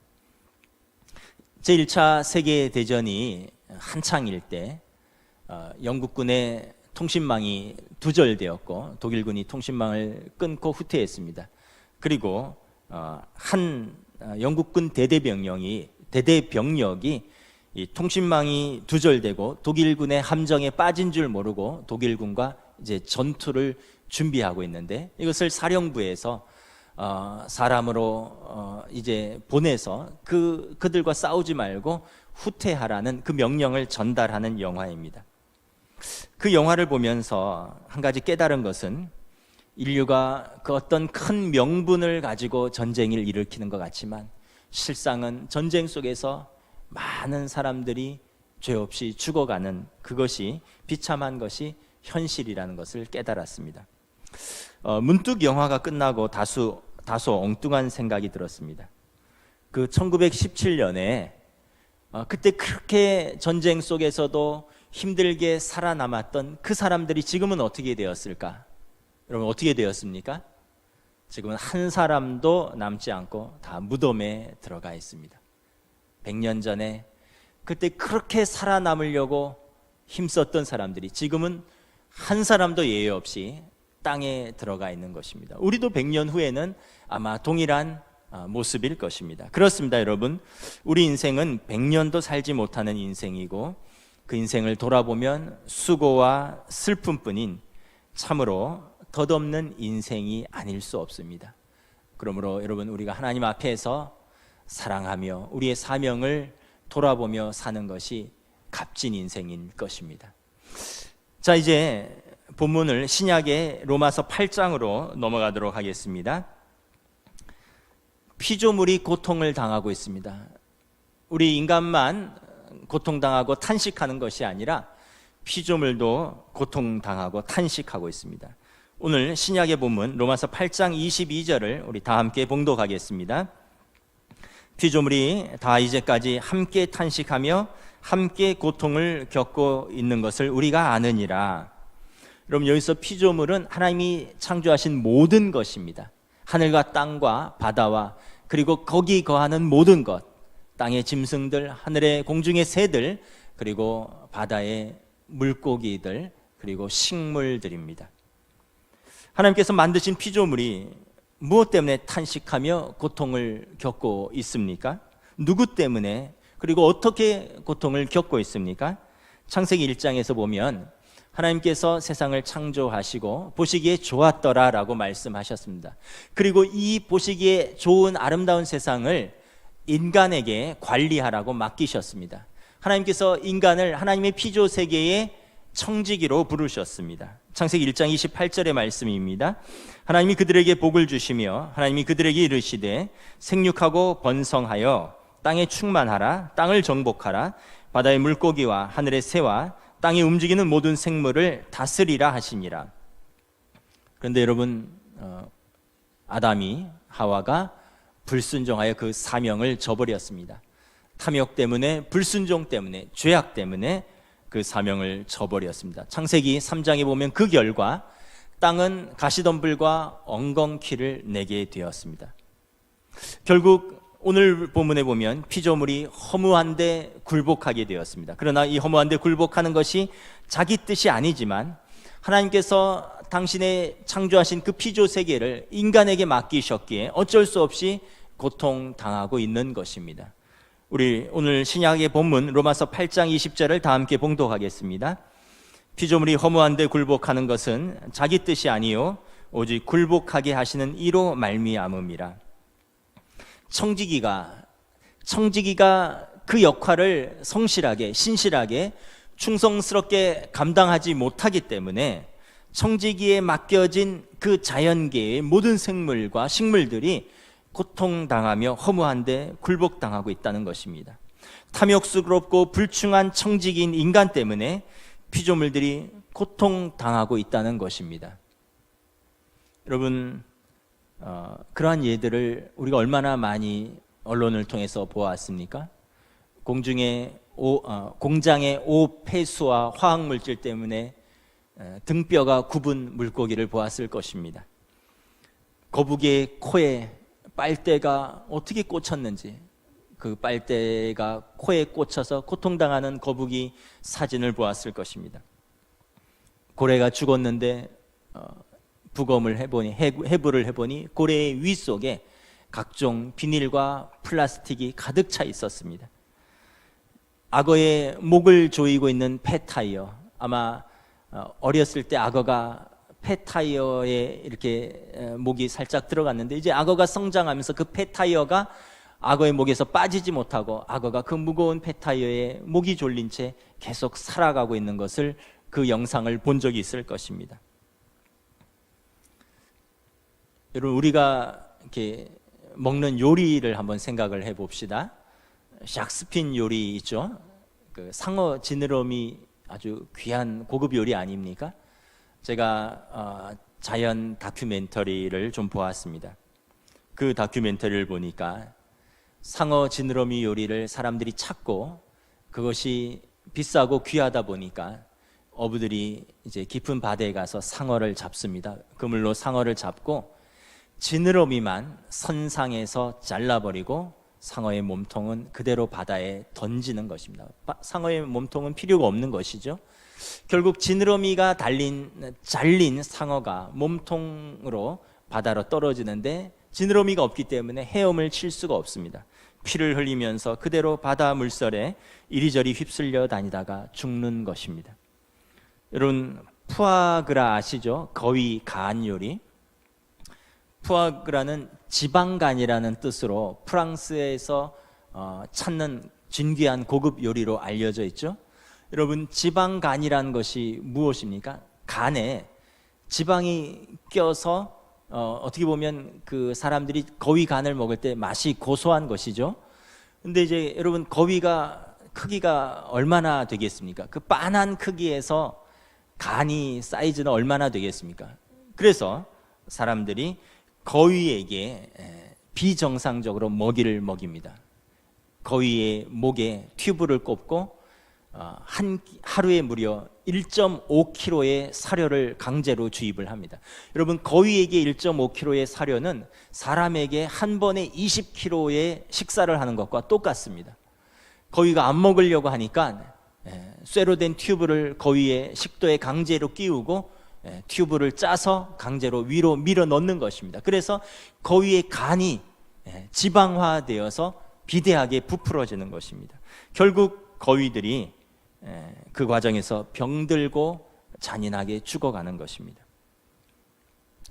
제1차 세계대전이 한창일 때 영국군의 통신망이 두절되었고 독일군이 통신망을 끊고 후퇴했습니다. 그리고 한 영국군 대대병력이 이 통신망이 두절되고 독일군의 함정에 빠진 줄 모르고 독일군과 이제 전투를 준비하고 있는데, 이것을 사령부에서 사람으로 이제 보내서 그들과 싸우지 말고 후퇴하라는 그 명령을 전달하는 영화입니다. 그 영화를 보면서 한 가지 깨달은 것은, 인류가 그 어떤 큰 명분을 가지고 전쟁을 일으키는 것 같지만 실상은 전쟁 속에서 많은 사람들이 죄 없이 죽어가는 그것이, 비참한 것이 현실이라는 것을 깨달았습니다. 문득 영화가 끝나고 다소 엉뚱한 생각이 들었습니다. 그 1917년에 그때 그렇게 전쟁 속에서도 힘들게 살아남았던 그 사람들이 지금은 어떻게 되었을까? 여러분, 어떻게 되었습니까? 지금은 한 사람도 남지 않고 다 무덤에 들어가 있습니다. 100년 전에 그때 그렇게 살아남으려고 힘썼던 사람들이 지금은 한 사람도 예외 없이 땅에 들어가 있는 것입니다. 우리도 100년 후에는 아마 동일한 모습일 것입니다. 그렇습니다, 여러분. 우리 인생은 100년도 살지 못하는 인생이고, 그 인생을 돌아보면 수고와 슬픔뿐인 참으로 덧없는 인생이 아닐 수 없습니다. 그러므로 여러분, 우리가 하나님 앞에서 사랑하며 우리의 사명을 돌아보며 사는 것이 값진 인생인 것입니다. 자, 이제 본문을 신약의 로마서 8장으로 넘어가도록 하겠습니다. 피조물이 고통을 당하고 있습니다. 우리 인간만 고통당하고 탄식하는 것이 아니라 피조물도 고통당하고 탄식하고 있습니다. 오늘 신약의 본문 로마서 8장 22절을 우리 다 함께 봉독하겠습니다. 피조물이 다 이제까지 함께 탄식하며 함께 고통을 겪고 있는 것을 우리가 아느니라. 여러분, 여기서 피조물은 하나님이 창조하신 모든 것입니다. 하늘과 땅과 바다와 그리고 거기 거하는 모든 것, 땅의 짐승들, 하늘의 공중의 새들, 그리고 바다의 물고기들, 그리고 식물들입니다. 하나님께서 만드신 피조물이 무엇 때문에 탄식하며 고통을 겪고 있습니까? 누구 때문에, 그리고 어떻게 고통을 겪고 있습니까? 창세기 1장에서 보면 하나님께서 세상을 창조하시고 보시기에 좋았더라 라고 말씀하셨습니다. 그리고 이 보시기에 좋은 아름다운 세상을 인간에게 관리하라고 맡기셨습니다. 하나님께서 인간을 하나님의 피조 세계에 청지기로 부르셨습니다. 창세기 1장 28절의 말씀입니다. 하나님이 그들에게 복을 주시며 하나님이 그들에게 이르시되 생육하고 번성하여 땅에 충만하라. 땅을 정복하라. 바다의 물고기와 하늘의 새와 땅에 움직이는 모든 생물을 다스리라 하시니라. 그런데 여러분, 아담이 하와가 불순종하여 그 사명을 저버렸습니다. 탐욕 때문에, 불순종 때문에, 죄악 때문에 그 사명을 저버렸습니다. 창세기 3장에 보면 그 결과 땅은 가시덤불과 엉겅퀴를 내게 되었습니다. 결국 오늘 본문에 보면 피조물이 허무한데 굴복하게 되었습니다. 그러나 이 허무한데 굴복하는 것이 자기 뜻이 아니지만 하나님께서 당신의 창조하신 그 피조 세계를 인간에게 맡기셨기에 어쩔 수 없이 고통당하고 있는 것입니다. 우리 오늘 신약의 본문 로마서 8장 20절을 다 함께 봉독하겠습니다. 피조물이 허무한데 굴복하는 것은 자기 뜻이 아니요 오직 굴복하게 하시는 이로 말미암음이라. 청지기가 그 역할을 성실하게, 신실하게, 충성스럽게 감당하지 못하기 때문에 청지기에 맡겨진 그 자연계의 모든 생물과 식물들이 고통당하며 허무한데 굴복당하고 있다는 것입니다. 탐욕스럽고 불충한 청지기인 인간 때문에 피조물들이 고통당하고 있다는 것입니다. 여러분, 그러한 예들을 우리가 얼마나 많이 언론을 통해서 보았습니까? 공장의 오폐수와 화학물질 때문에 등뼈가 굽은 물고기를 보았을 것입니다. 거북이의 코에 빨대가 어떻게 꽂혔는지, 그 빨대가 코에 꽂혀서 고통당하는 거북이 사진을 보았을 것입니다. 고래가 죽었는데 부검을 해보니, 해부를 해보니 고래의 위 속에 각종 비닐과 플라스틱이 가득 차 있었습니다. 악어의 목을 조이고 있는 폐타이어, 아마 어렸을 때 악어가 폐타이어에 이렇게 목이 살짝 들어갔는데 이제 악어가 성장하면서 그 폐타이어가 악어의 목에서 빠지지 못하고 악어가 그 무거운 폐타이어에 목이 졸린 채 계속 살아가고 있는 것을, 그 영상을 본 적이 있을 것입니다. 여러분, 우리가 이렇게 먹는 요리를 한번 생각을 해봅시다. 샥스핀 요리 있죠? 그 상어 지느러미 아주 귀한 고급 요리 아닙니까? 제가 자연 다큐멘터리를 좀 보았습니다. 그 다큐멘터리를 보니까 상어 지느러미 요리를 사람들이 찾고 그것이 비싸고 귀하다 보니까 어부들이 이제 깊은 바다에 가서 상어를 잡습니다. 그물로 상어를 잡고 지느러미만 선상에서 잘라버리고 상어의 몸통은 그대로 바다에 던지는 것입니다. 상어의 몸통은 필요가 없는 것이죠. 결국 지느러미가 잘린 상어가 몸통으로 바다로 떨어지는데 지느러미가 없기 때문에 헤엄을 칠 수가 없습니다. 피를 흘리면서 그대로 바다 물살에 이리저리 휩쓸려 다니다가 죽는 것입니다. 여러분, 푸아그라 아시죠? 거위 간 요리. 푸아그라는 지방간이라는 뜻으로 프랑스에서 찾는 진귀한 고급 요리로 알려져 있죠. 여러분, 지방간이라는 것이 무엇입니까? 간에 지방이 껴서 어떻게 보면 그 사람들이 거위 간을 먹을 때 맛이 고소한 것이죠. 근데 이제 여러분, 거위가 크기가 얼마나 되겠습니까? 그 빤한 크기에서 간이 사이즈는 얼마나 되겠습니까? 그래서 사람들이 거위에게 비정상적으로 먹이를 먹입니다. 거위의 목에 튜브를 꼽고 하루에 무려 1.5kg의 사료를 강제로 주입을 합니다. 여러분, 거위에게 1.5kg의 사료는 사람에게 한 번에 20kg의 식사를 하는 것과 똑같습니다. 거위가 안 먹으려고 하니까 쇠로 된 튜브를 거위의 식도에 강제로 끼우고 튜브를 짜서 강제로 위로 밀어 넣는 것입니다. 그래서 거위의 간이 지방화되어서 비대하게 부풀어지는 것입니다. 결국 거위들이 그 과정에서 병들고 잔인하게 죽어가는 것입니다.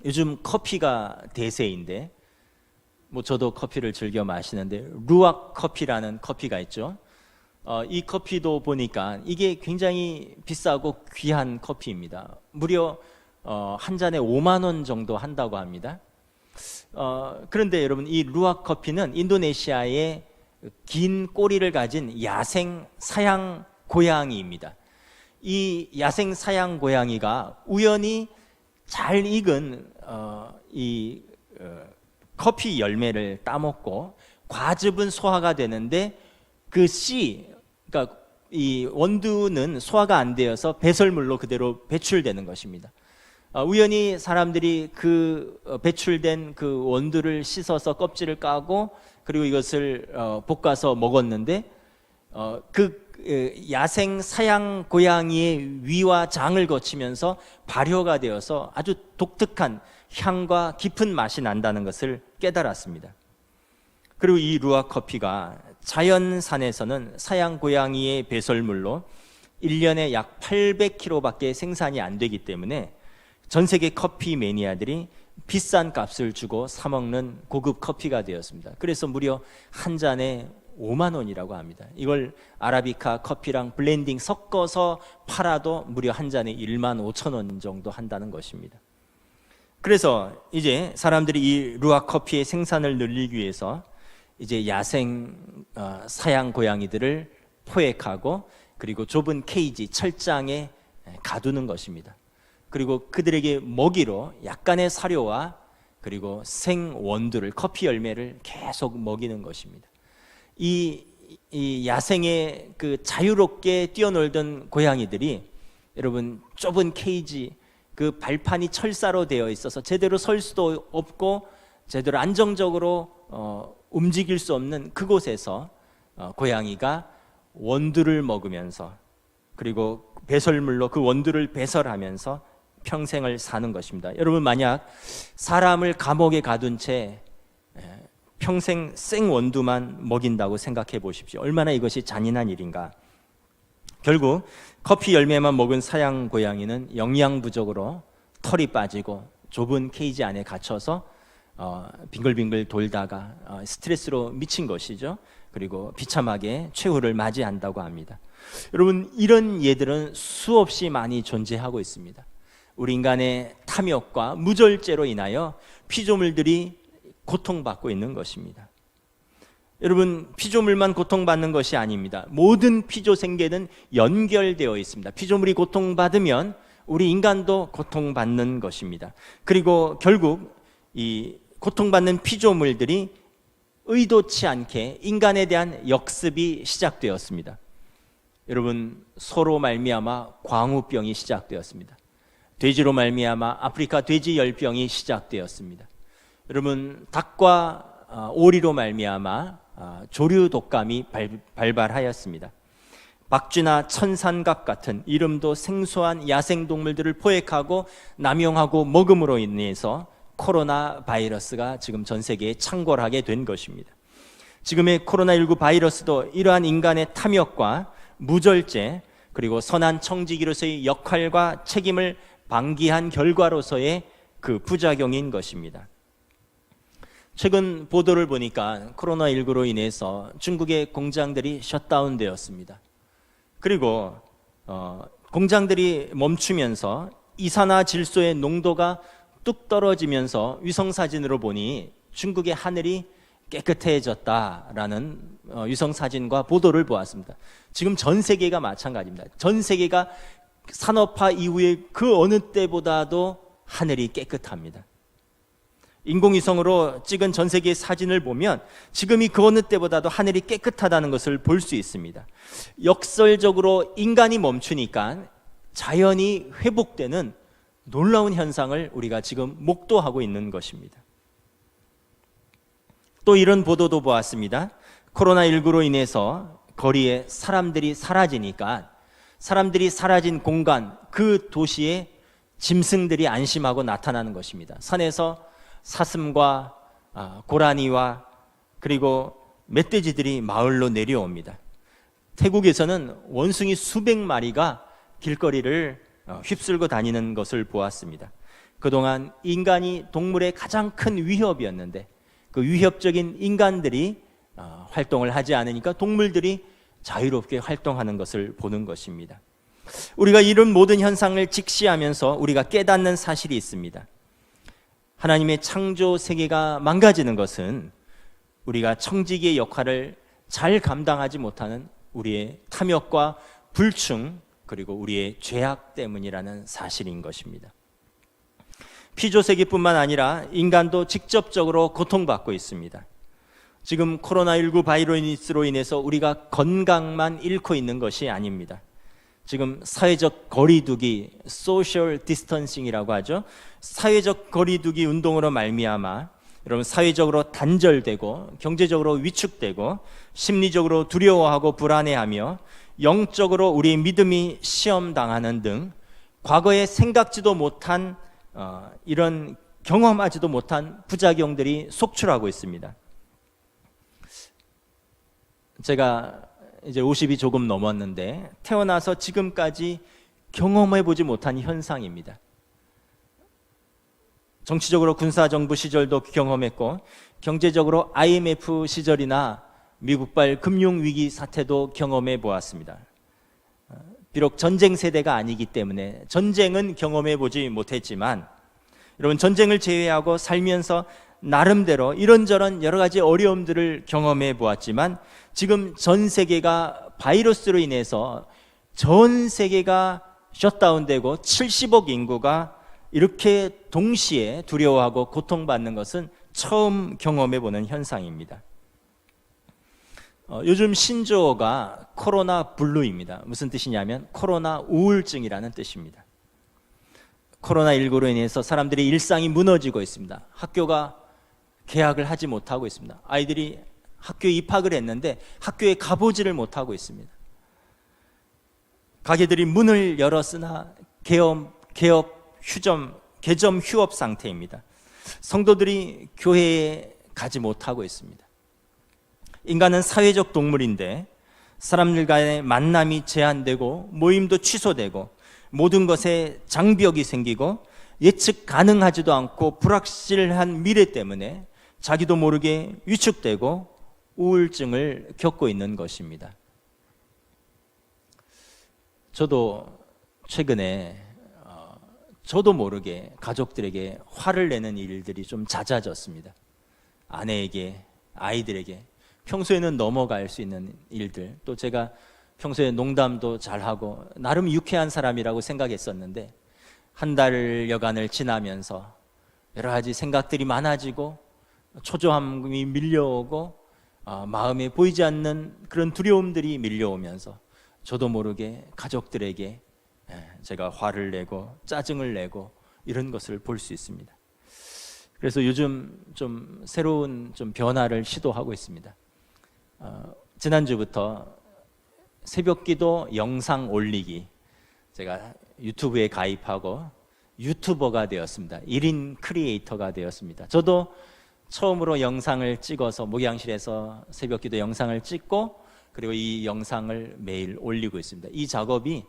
요즘 커피가 대세인데, 저도 커피를 즐겨 마시는데 루악 커피라는 커피가 있죠. 이 커피도 보니까 이게 굉장히 비싸고 귀한 커피입니다. 무려 한 잔에 5만 원 정도 한다고 합니다. 그런데 여러분, 이 루악 커피는 인도네시아의 긴 꼬리를 가진 야생 사양 고양이입니다. 이 야생 사양 고양이가 우연히 잘 익은 커피 열매를 따먹고 과즙은 소화가 되는데 그 씨, 그러니까 이 원두는 소화가 안 되어서 배설물로 그대로 배출되는 것입니다. 우연히 사람들이 그 배출된 그 원두를 씻어서 껍질을 까고 그리고 이것을 볶아서 먹었는데 그 야생 사양 고양이의 위와 장을 거치면서 발효가 되어서 아주 독특한 향과 깊은 맛이 난다는 것을 깨달았습니다. 그리고 이 루악 커피가 자연산에서는 사양 고양이의 배설물로 1년에 약 800kg밖에 생산이 안 되기 때문에 전 세계 커피 매니아들이 비싼 값을 주고 사 먹는 고급 커피가 되었습니다. 그래서 무려 한 잔에 5만 원이라고 합니다. 이걸 아라비카 커피랑 블렌딩 섞어서 팔아도 무려 한 잔에 1만 5천 원 정도 한다는 것입니다. 그래서 이제 사람들이 이 루악 커피의 생산을 늘리기 위해서 이제 야생 사양 고양이들을 포획하고 그리고 좁은 케이지 철장에 가두는 것입니다. 그리고 그들에게 먹이로 약간의 사료와 그리고 생원두를, 커피 열매를 계속 먹이는 것입니다. 이 야생에 그 자유롭게 뛰어놀던 고양이들이 여러분 좁은 케이지, 그 발판이 철사로 되어 있어서 제대로 설 수도 없고 제대로 안정적으로 움직일 수 없는 그곳에서 고양이가 원두를 먹으면서 그리고 배설물로 그 원두를 배설하면서 평생을 사는 것입니다. 여러분, 만약 사람을 감옥에 가둔 채 평생 생원두만 먹인다고 생각해 보십시오. 얼마나 이것이 잔인한 일인가. 결국 커피 열매만 먹은 사양 고양이는 영양 부족으로 털이 빠지고 좁은 케이지 안에 갇혀서 빙글빙글 돌다가 스트레스로 미친 것이죠. 그리고 비참하게 최후를 맞이한다고 합니다. 여러분, 이런 예들은 수없이 많이 존재하고 있습니다. 우리 인간의 탐욕과 무절제로 인하여 피조물들이 고통받고 있는 것입니다. 여러분, 피조물만 고통받는 것이 아닙니다. 모든 피조 생계는 연결되어 있습니다. 피조물이 고통받으면 우리 인간도 고통받는 것입니다. 그리고 결국 이 고통받는 피조물들이 의도치 않게 인간에 대한 역습이 시작되었습니다. 여러분, 소로 말미암아 광우병이 시작되었습니다. 돼지로 말미암아 아프리카 돼지열병이 시작되었습니다. 여러분, 닭과 오리로 말미암아 조류 독감이 발발하였습니다. 박쥐나 천산각 같은 이름도 생소한 야생동물들을 포획하고 남용하고 먹음으로 인해서 코로나 바이러스가 지금 전 세계에 창궐하게 된 것입니다. 지금의 코로나19 바이러스도 이러한 인간의 탐욕과 무절제 그리고 선한 청지기로서의 역할과 책임을 방기한 결과로서의 그 부작용인 것입니다. 최근 보도를 보니까 코로나19로 인해서 중국의 공장들이 셧다운 되었습니다. 그리고 공장들이 멈추면서 이산화질소의 농도가 뚝 떨어지면서 위성사진으로 보니 중국의 하늘이 깨끗해졌다라는 위성사진과 보도를 보았습니다. 지금 전 세계가 마찬가지입니다. 전 세계가 산업화 이후에 그 어느 때보다도 하늘이 깨끗합니다. 인공위성으로 찍은 전 세계의 사진을 보면 지금이 그 어느 때보다도 하늘이 깨끗하다는 것을 볼 수 있습니다. 역설적으로 인간이 멈추니까 자연이 회복되는 놀라운 현상을 우리가 지금 목도하고 있는 것입니다. 또 이런 보도도 보았습니다. 코로나19로 인해서 거리에 사람들이 사라지니까 사람들이 사라진 공간, 그 도시에 짐승들이 안심하고 나타나는 것입니다. 산에서 사슴과 고라니와 그리고 멧돼지들이 마을로 내려옵니다. 태국에서는 원숭이 수백 마리가 길거리를 휩쓸고 다니는 것을 보았습니다. 그동안 인간이 동물의 가장 큰 위협이었는데 그 위협적인 인간들이 활동을 하지 않으니까 동물들이 자유롭게 활동하는 것을 보는 것입니다. 우리가 이런 모든 현상을 직시하면서 우리가 깨닫는 사실이 있습니다. 하나님의 창조 세계가 망가지는 것은 우리가 청지기의 역할을 잘 감당하지 못하는 우리의 탐욕과 불충, 그리고 우리의 죄악 때문이라는 사실인 것입니다. 피조세계뿐만 아니라 인간도 직접적으로 고통받고 있습니다. 지금 코로나19 바이러스로 인해서 우리가 건강만 잃고 있는 것이 아닙니다. 지금 사회적 거리두기, 소셜 디스턴싱이라고 하죠. 사회적 거리두기 운동으로 말미암아 여러분 사회적으로 단절되고 경제적으로 위축되고 심리적으로 두려워하고 불안해하며 영적으로 우리의 믿음이 시험당하는 등 과거에 생각지도 못한 이런 경험하지도 못한 부작용들이 속출하고 있습니다. 제가 이제 50이 조금 넘었는데 태어나서 지금까지 경험해보지 못한 현상입니다. 정치적으로 군사정부 시절도 경험했고 경제적으로 IMF 시절이나 미국발 금융위기 사태도 경험해 보았습니다. 비록 전쟁 세대가 아니기 때문에 전쟁은 경험해 보지 못했지만 여러분 전쟁을 제외하고 살면서 나름대로 이런저런 여러 가지 어려움들을 경험해 보았지만 지금 전 세계가 바이러스로 인해서 전 세계가 셧다운되고 70억 인구가 이렇게 동시에 두려워하고 고통받는 것은 처음 경험해 보는 현상입니다. 요즘 신조어가 코로나 블루입니다. 무슨 뜻이냐면 코로나 우울증이라는 뜻입니다. 코로나19로 인해서 사람들의 일상이 무너지고 있습니다. 학교가 개학을 하지 못하고 있습니다. 아이들이 학교에 입학을 했는데 학교에 가보지를 못하고 있습니다. 가게들이 문을 열었으나 개점 휴업 상태입니다. 성도들이 교회에 가지 못하고 있습니다. 인간은 사회적 동물인데 사람들 간의 만남이 제한되고 모임도 취소되고 모든 것에 장벽이 생기고 예측 가능하지도 않고 불확실한 미래 때문에 자기도 모르게 위축되고 우울증을 겪고 있는 것입니다. 저도 최근에 저도 모르게 가족들에게 화를 내는 일들이 좀 잦아졌습니다. 아내에게, 아이들에게 평소에는 넘어갈 수 있는 일들, 또 제가 평소에 농담도 잘하고 나름 유쾌한 사람이라고 생각했었는데 한 달여간을 지나면서 여러 가지 생각들이 많아지고 초조함이 밀려오고 마음에 보이지 않는 그런 두려움들이 밀려오면서 저도 모르게 가족들에게 제가 화를 내고 짜증을 내고 이런 것을 볼 수 있습니다. 그래서 요즘 좀 새로운 좀 변화를 시도하고 있습니다. 지난주부터 새벽기도 영상 올리기, 제가 유튜브에 가입하고 유튜버가 되었습니다. 1인 크리에이터가 되었습니다. 저도 처음으로 영상을 찍어서 목양실에서 새벽기도 영상을 찍고 그리고 이 영상을 매일 올리고 있습니다. 이 작업이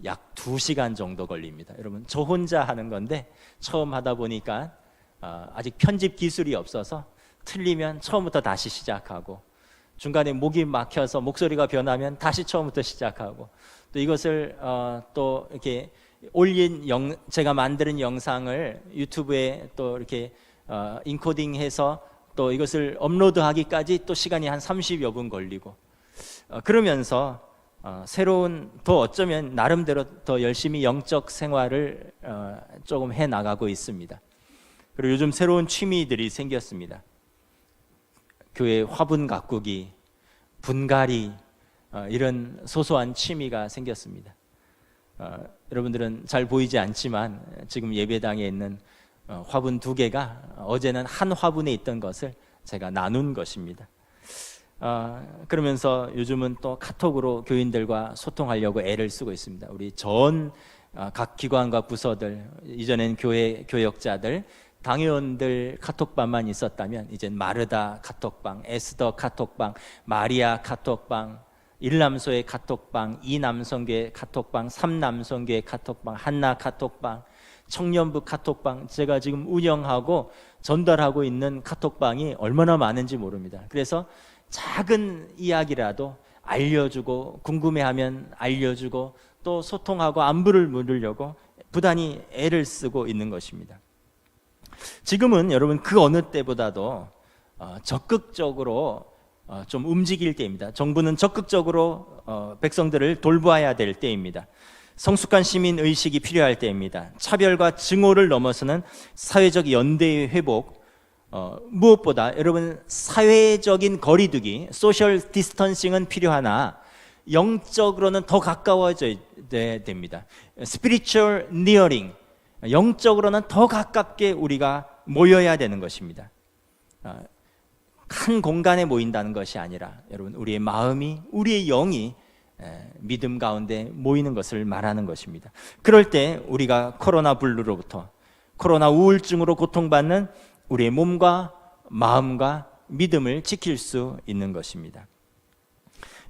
약 2시간 정도 걸립니다. 여러분, 저 혼자 하는 건데 처음 하다 보니까 아직 편집 기술이 없어서 틀리면 처음부터 다시 시작하고 중간에 목이 막혀서 목소리가 변하면 다시 처음부터 시작하고 또 이것을 또 이렇게 제가 만드는 영상을 유튜브에 또 이렇게 인코딩해서 또 이것을 업로드하기까지 또 시간이 한 30여 분 걸리고 그러면서 새로운 더 어쩌면 나름대로 더 열심히 영적 생활을 조금 해 나가고 있습니다. 그리고 요즘 새로운 취미들이 생겼습니다. 교회 화분 가꾸기, 분갈이 이런 소소한 취미가 생겼습니다. 여러분들은 잘 보이지 않지만 지금 예배당에 있는 화분 2개가 어제는 한 화분에 있던 것을 제가 나눈 것입니다. 그러면서 요즘은 또 카톡으로 교인들과 소통하려고 애를 쓰고 있습니다. 우리 각 기관과 부서들, 이전엔 교회 교역자들, 당회원들 카톡방만 있었다면 이젠 마르다 카톡방, 에스더 카톡방, 마리아 카톡방, 1남소의 카톡방, 2남성교회 카톡방, 3남성교회 카톡방, 한나 카톡방, 청년부 카톡방, 제가 지금 운영하고 전달하고 있는 카톡방이 얼마나 많은지 모릅니다. 그래서 작은 이야기라도 알려주고 궁금해하면 알려주고 또 소통하고 안부를 물으려고 부단히 애를 쓰고 있는 것입니다. 지금은 여러분 그 어느 때보다도 적극적으로 좀 움직일 때입니다. 정부는 적극적으로 백성들을 돌봐야 될 때입니다. 성숙한 시민 의식이 필요할 때입니다. 차별과 증오를 넘어서는 사회적 연대의 회복, 무엇보다 여러분 사회적인 거리두기, 소셜 디스턴싱은 필요하나 영적으로는 더 가까워져야 됩니다. 스피리추얼 니어링, 영적으로는 더 가깝게 우리가 모여야 되는 것입니다. 한 공간에 모인다는 것이 아니라 여러분 우리의 마음이, 우리의 영이 믿음 가운데 모이는 것을 말하는 것입니다. 그럴 때 우리가 코로나 블루로부터, 코로나 우울증으로 고통받는 우리의 몸과 마음과 믿음을 지킬 수 있는 것입니다.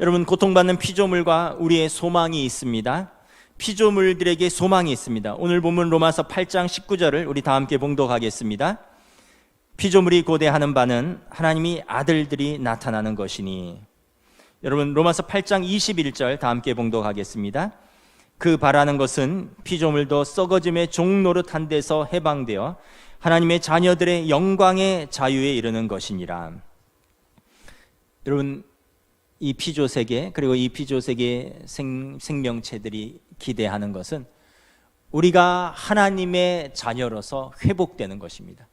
여러분 고통받는 피조물과 우리의 소망이 있습니다. 피조물들에게 소망이 있습니다. 오늘 본문 로마서 8장 19절을 우리 다 함께 봉독하겠습니다. 피조물이 고대하는 바는 하나님이 아들들이 나타나는 것이니. 여러분 로마서 8장 21절 다 함께 봉독하겠습니다. 그 바라는 것은 피조물도 썩어짐의 종노릇한 데서 해방되어 하나님의 자녀들의 영광의 자유에 이르는 것이니라. 여러분 이 피조세계 그리고 이 피조세계의 생명체들이 기대하는 것은 우리가 하나님의 자녀로서 회복되는 것입니다.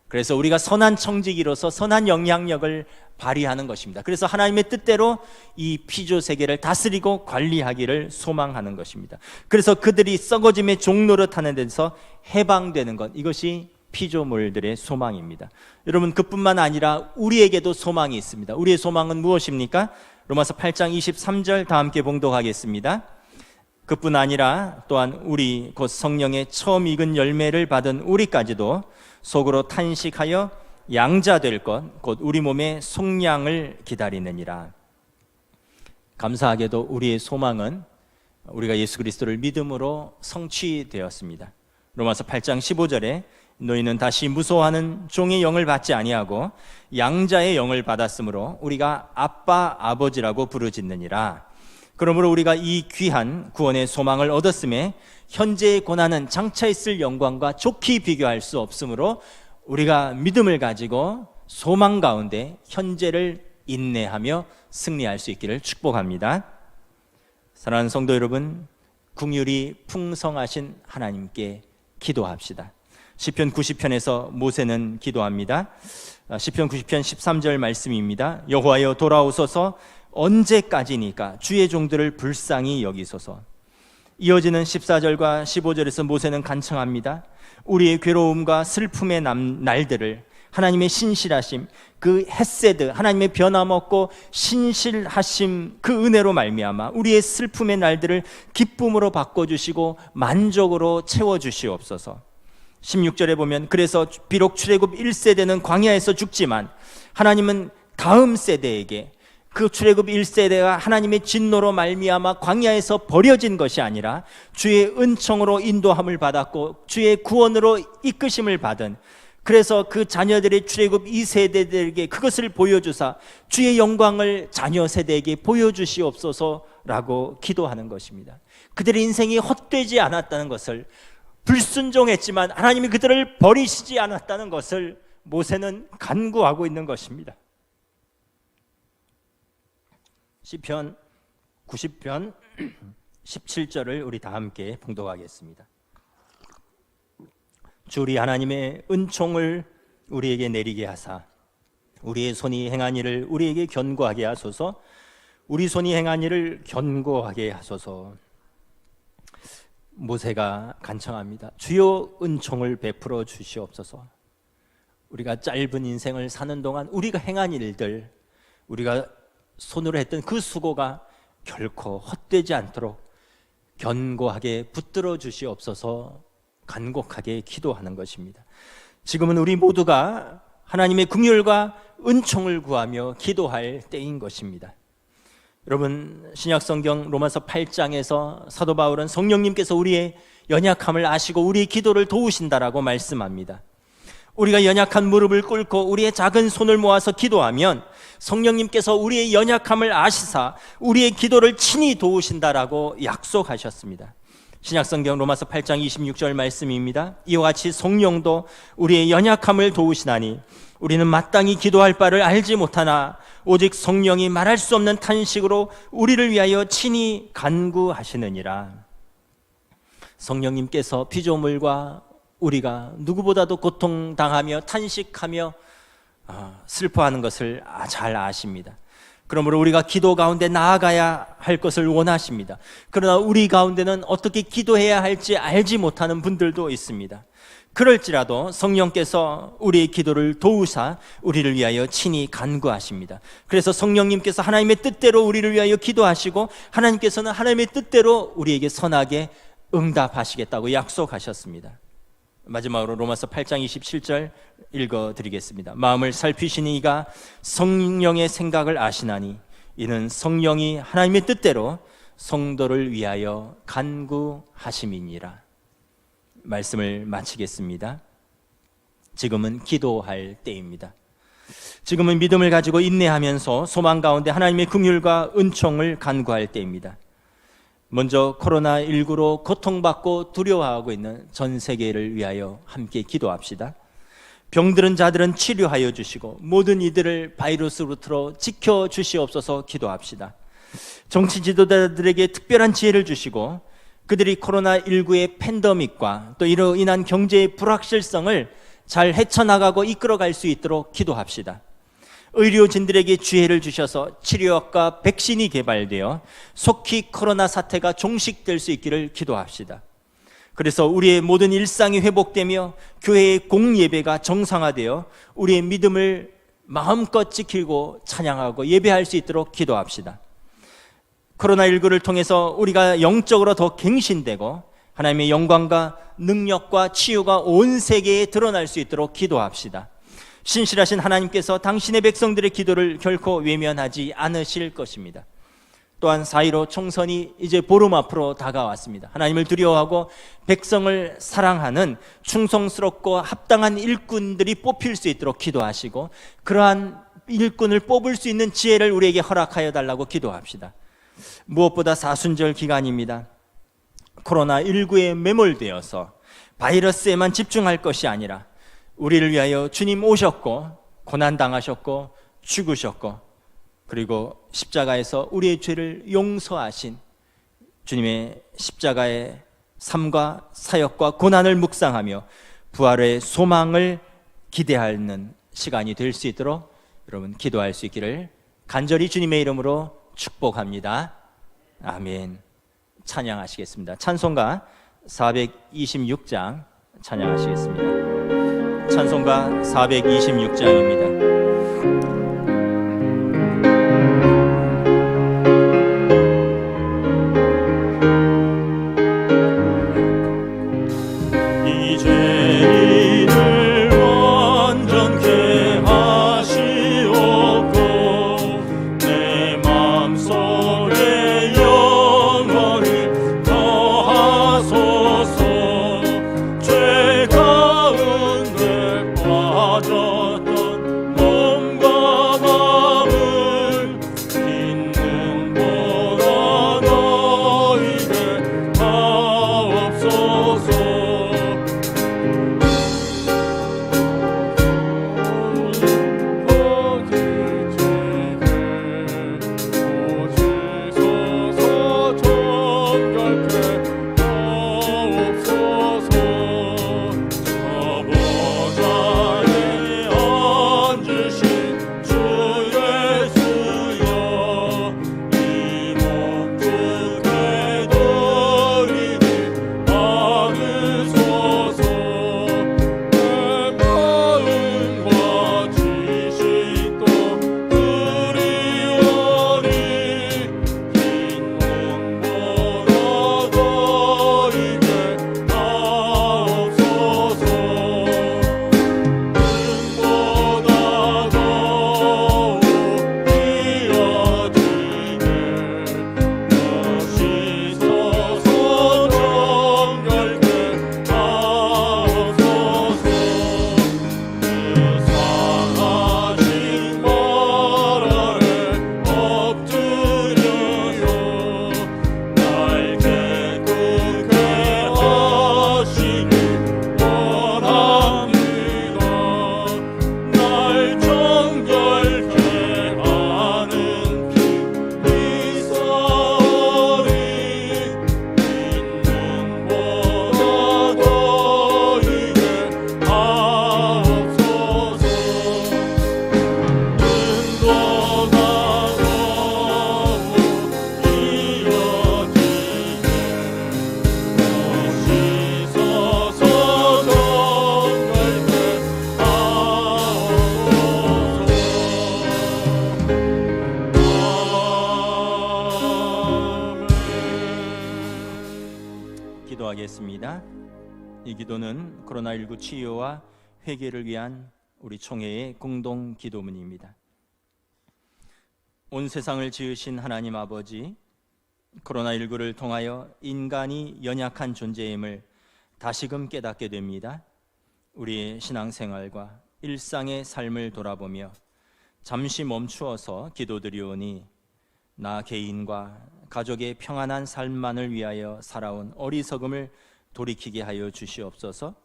그래서 우리가 선한 청지기로서 선한 영향력을 발휘하는 것입니다. 그래서 하나님의 뜻대로 이 피조세계를 다스리고 관리하기를 소망하는 것입니다. 그래서 그들이 썩어짐의 종노릇하는 데서 해방되는 것, 이것이 피조물들의 소망입니다. 여러분 그뿐만 아니라 우리에게도 소망이 있습니다. 우리의 소망은 무엇입니까? 로마서 8장 23절 다 함께 봉독하겠습니다. 그뿐 아니라 또한 우리 곧 성령의 처음 익은 열매를 받은 우리까지도 속으로 탄식하여 양자 될 것 곧 우리 몸의 속량을 기다리느니라. 감사하게도 우리의 소망은 우리가 예수 그리스도를 믿음으로 성취되었습니다. 로마서 8장 15절에 너희는 다시 무서워하는 종의 영을 받지 아니하고 양자의 영을 받았으므로 우리가 아빠 아버지라고 부르짖느니라. 그러므로 우리가 이 귀한 구원의 소망을 얻었음에 현재의 고난은 장차 있을 영광과 좋게 비교할 수 없으므로 우리가 믿음을 가지고 소망 가운데 현재를 인내하며 승리할 수 있기를 축복합니다. 사랑하는 성도 여러분, 긍휼이 풍성하신 하나님께 기도합시다. 시편 90편에서 모세는 기도합니다. 시편 90편 13절 말씀입니다. 여호와여 돌아오소서, 언제까지니까 주의 종들을 불쌍히 여기소서. 이어지는 14절과 15절에서 모세는 간청합니다. 우리의 괴로움과 슬픔의 날들을 하나님의 신실하심, 그 헤세드, 하나님의 변함없고 신실하심, 그 은혜로 말미암아 우리의 슬픔의 날들을 기쁨으로 바꿔주시고 만족으로 채워주시옵소서. 16절에 보면 그래서 비록 출애굽 1세대는 광야에서 죽지만 하나님은 다음 세대에게, 그 출애굽 1세대가 하나님의 진노로 말미암아 광야에서 버려진 것이 아니라 주의 은총으로 인도함을 받았고 주의 구원으로 이끄심을 받은, 그래서 그 자녀들의 출애굽 2세대들에게 그것을 보여주사 주의 영광을 자녀 세대에게 보여주시옵소서라고 기도하는 것입니다. 그들의 인생이 헛되지 않았다는 것을, 불순종했지만 하나님이 그들을 버리시지 않았다는 것을 모세는 간구하고 있는 것입니다. 시편 90편 17절을 우리 다 함께 봉독하겠습니다. 주 우리 하나님의 은총을 우리에게 내리게 하사 우리의 손이 행한 일을 우리에게 견고하게 하소서. 우리 손이 행한 일을 견고하게 하소서. 모세가 간청합니다. 주여 은총을 베풀어 주시옵소서. 우리가 짧은 인생을 사는 동안 우리가 행한 일들, 우리가 손으로 했던 그 수고가 결코 헛되지 않도록 견고하게 붙들어 주시옵소서 간곡하게 기도하는 것입니다. 지금은 우리 모두가 하나님의 긍휼과 은총을 구하며 기도할 때인 것입니다. 여러분, 신약성경 로마서 8장에서 사도 바울은 성령님께서 우리의 연약함을 아시고 우리의 기도를 도우신다라고 말씀합니다. 우리가 연약한 무릎을 꿇고 우리의 작은 손을 모아서 기도하면 성령님께서 우리의 연약함을 아시사 우리의 기도를 친히 도우신다라고 약속하셨습니다. 신약성경 로마서 8장 26절 말씀입니다. 이와 같이 성령도 우리의 연약함을 도우시나니 우리는 마땅히 기도할 바를 알지 못하나 오직 성령이 말할 수 없는 탄식으로 우리를 위하여 친히 간구하시느니라. 성령님께서 피조물과 우리가 누구보다도 고통당하며 탄식하며 슬퍼하는 것을 잘 아십니다. 그러므로 우리가 기도 가운데 나아가야 할 것을 원하십니다. 그러나 우리 가운데는 어떻게 기도해야 할지 알지 못하는 분들도 있습니다. 그럴지라도 성령께서 우리의 기도를 도우사 우리를 위하여 친히 간구하십니다. 그래서 성령님께서 하나님의 뜻대로 우리를 위하여 기도하시고 하나님께서는 하나님의 뜻대로 우리에게 선하게 응답하시겠다고 약속하셨습니다. 마지막으로 로마서 8장 27절 읽어드리겠습니다. 마음을 살피시니 이가 성령의 생각을 아시나니 이는 성령이 하나님의 뜻대로 성도를 위하여 간구하심이니라. 말씀을 마치겠습니다. 지금은 기도할 때입니다. 지금은 믿음을 가지고 인내하면서 소망 가운데 하나님의 긍휼과 은총을 간구할 때입니다. 먼저 코로나19로 고통받고 두려워하고 있는 전 세계를 위하여 함께 기도합시다. 병들은 자들은 치료하여 주시고 모든 이들을 바이러스로부터 지켜주시옵소서 기도합시다. 정치 지도자들에게 특별한 지혜를 주시고 그들이 코로나19의 팬데믹과 또 이로 인한 경제의 불확실성을 잘 헤쳐나가고 이끌어갈 수 있도록 기도합시다. 의료진들에게 지혜를 주셔서 치료약과 백신이 개발되어 속히 코로나 사태가 종식될 수 있기를 기도합시다. 그래서 우리의 모든 일상이 회복되며 교회의 공예배가 정상화되어 우리의 믿음을 마음껏 지키고 찬양하고 예배할 수 있도록 기도합시다. 코로나19를 통해서 우리가 영적으로 더 갱신되고 하나님의 영광과 능력과 치유가 온 세계에 드러날 수 있도록 기도합시다. 신실하신 하나님께서 당신의 백성들의 기도를 결코 외면하지 않으실 것입니다. 또한 4.15 총선이 이제 보름 앞으로 다가왔습니다. 하나님을 두려워하고 백성을 사랑하는 충성스럽고 합당한 일꾼들이 뽑힐 수 있도록 기도하시고 그러한 일꾼을 뽑을 수 있는 지혜를 우리에게 허락하여 달라고 기도합시다. 무엇보다 사순절 기간입니다. 코로나19에 매몰되어서 바이러스에만 집중할 것이 아니라 우리를 위하여 주님 오셨고 고난당하셨고 죽으셨고 그리고 십자가에서 우리의 죄를 용서하신 주님의 십자가의 삶과 사역과 고난을 묵상하며 부활의 소망을 기대하는 시간이 될 수 있도록 여러분 기도할 수 있기를 간절히 주님의 이름으로 축복합니다. 아멘. 찬양하시겠습니다. 찬송가 426장 찬양하시겠습니다. 찬송가 426장입니다. 기도하겠습니다. 이 기도는 코로나19 치유와 회개를 위한 우리 총회의 공동 기도문입니다. 온 세상을 지으신 하나님 아버지, 코로나19를 통하여 인간이 연약한 존재임을 다시금 깨닫게 됩니다. 우리의 신앙생활과 일상의 삶을 돌아보며 잠시 멈추어서 기도드리오니 나 개인과 가족의 평안한 삶만을 위하여 살아온 어리석음을 돌이키게 하여 주시옵소서.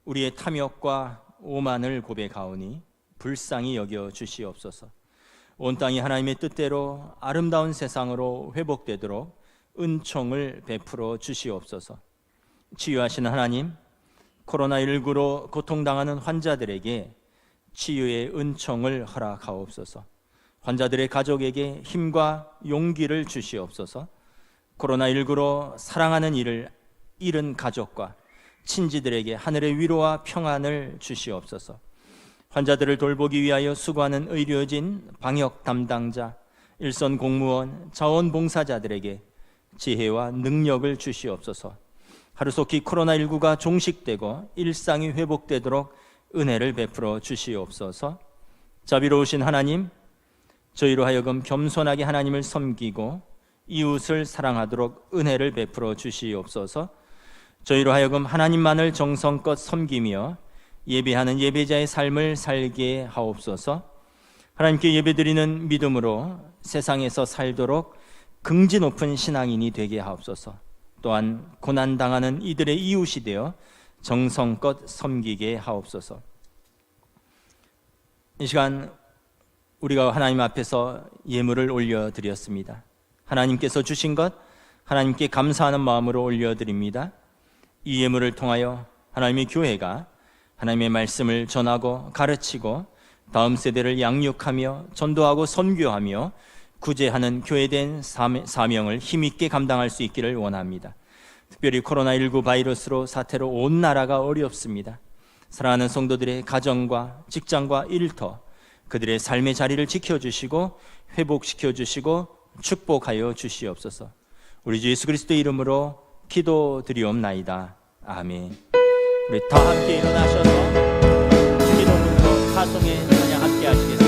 우리의 탐욕과 오만을 고백하오니 불쌍히 여겨 주시옵소서. 온 땅이 하나님의 뜻대로 아름다운 세상으로 회복되도록 은총을 베풀어 주시옵소서. 치유하시는 하나님, 코로나19로 고통당하는 환자들에게 치유의 은총을 허락하옵소서. 환자들의 가족에게 힘과 용기를 주시옵소서. 코로나19로 사랑하는 이를 잃은 가족과 친지들에게 하늘의 위로와 평안을 주시옵소서. 환자들을 돌보기 위하여 수고하는 의료진, 방역 담당자, 일선 공무원, 자원봉사자들에게 지혜와 능력을 주시옵소서. 하루속히 코로나19가 종식되고 일상이 회복되도록 은혜를 베풀어 주시옵소서. 자비로우신 하나님, 저희로 하여금 겸손하게 하나님을 섬기고 이웃을 사랑하도록 은혜를 베풀어 주시옵소서. 저희로 하여금 하나님만을 정성껏 섬기며 예배하는 예배자의 삶을 살게 하옵소서. 하나님께 예배드리는 믿음으로 세상에서 살도록 긍지 높은 신앙인이 되게 하옵소서. 또한 고난당하는 이들의 이웃이 되어 정성껏 섬기게 하옵소서. 이 시간 우리가 하나님 앞에서 예물을 올려드렸습니다. 하나님께서 주신 것 하나님께 감사하는 마음으로 올려드립니다. 이 예물을 통하여 하나님의 교회가 하나님의 말씀을 전하고 가르치고 다음 세대를 양육하며 전도하고 선교하며 구제하는 교회된 사명을 힘있게 감당할 수 있기를 원합니다. 특별히 코로나19 바이러스로 사태로 온 나라가 어렵습니다. 사랑하는 성도들의 가정과 직장과 일터, 그들의 삶의 자리를 지켜주시고 회복시켜주시고 축복하여 주시옵소서. 우리 주 예수 그리스도의 이름으로 기도드리옵나이다. 아멘. 우리 다 함께 일어나셔서 기도문으로 파송의 찬양 함께 하시겠습니다.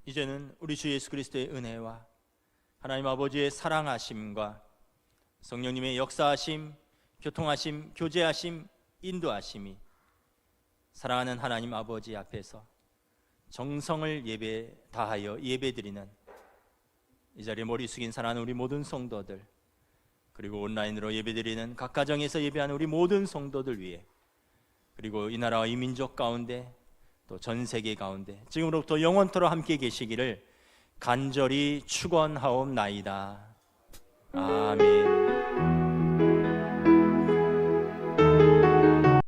이제는 우리 주 예수 그리스도의 은혜와 하나님 아버지의 사랑하심과 성령님의 역사하심, 교통하심, 교제하심, 인도하심이 사랑하는 하나님 아버지 앞에서 정성을 다하여 예배드리는 이 자리에 머리 숙인 사랑하는 우리 모든 성도들, 그리고 온라인으로 예배드리는 각 가정에서 예배하는 우리 모든 성도들 위해, 그리고 이 나라와 이 민족 가운데 또 전 세계 가운데 지금으로부터 영원토록 함께 계시기를 간절히 축원하옵나이다. 아멘.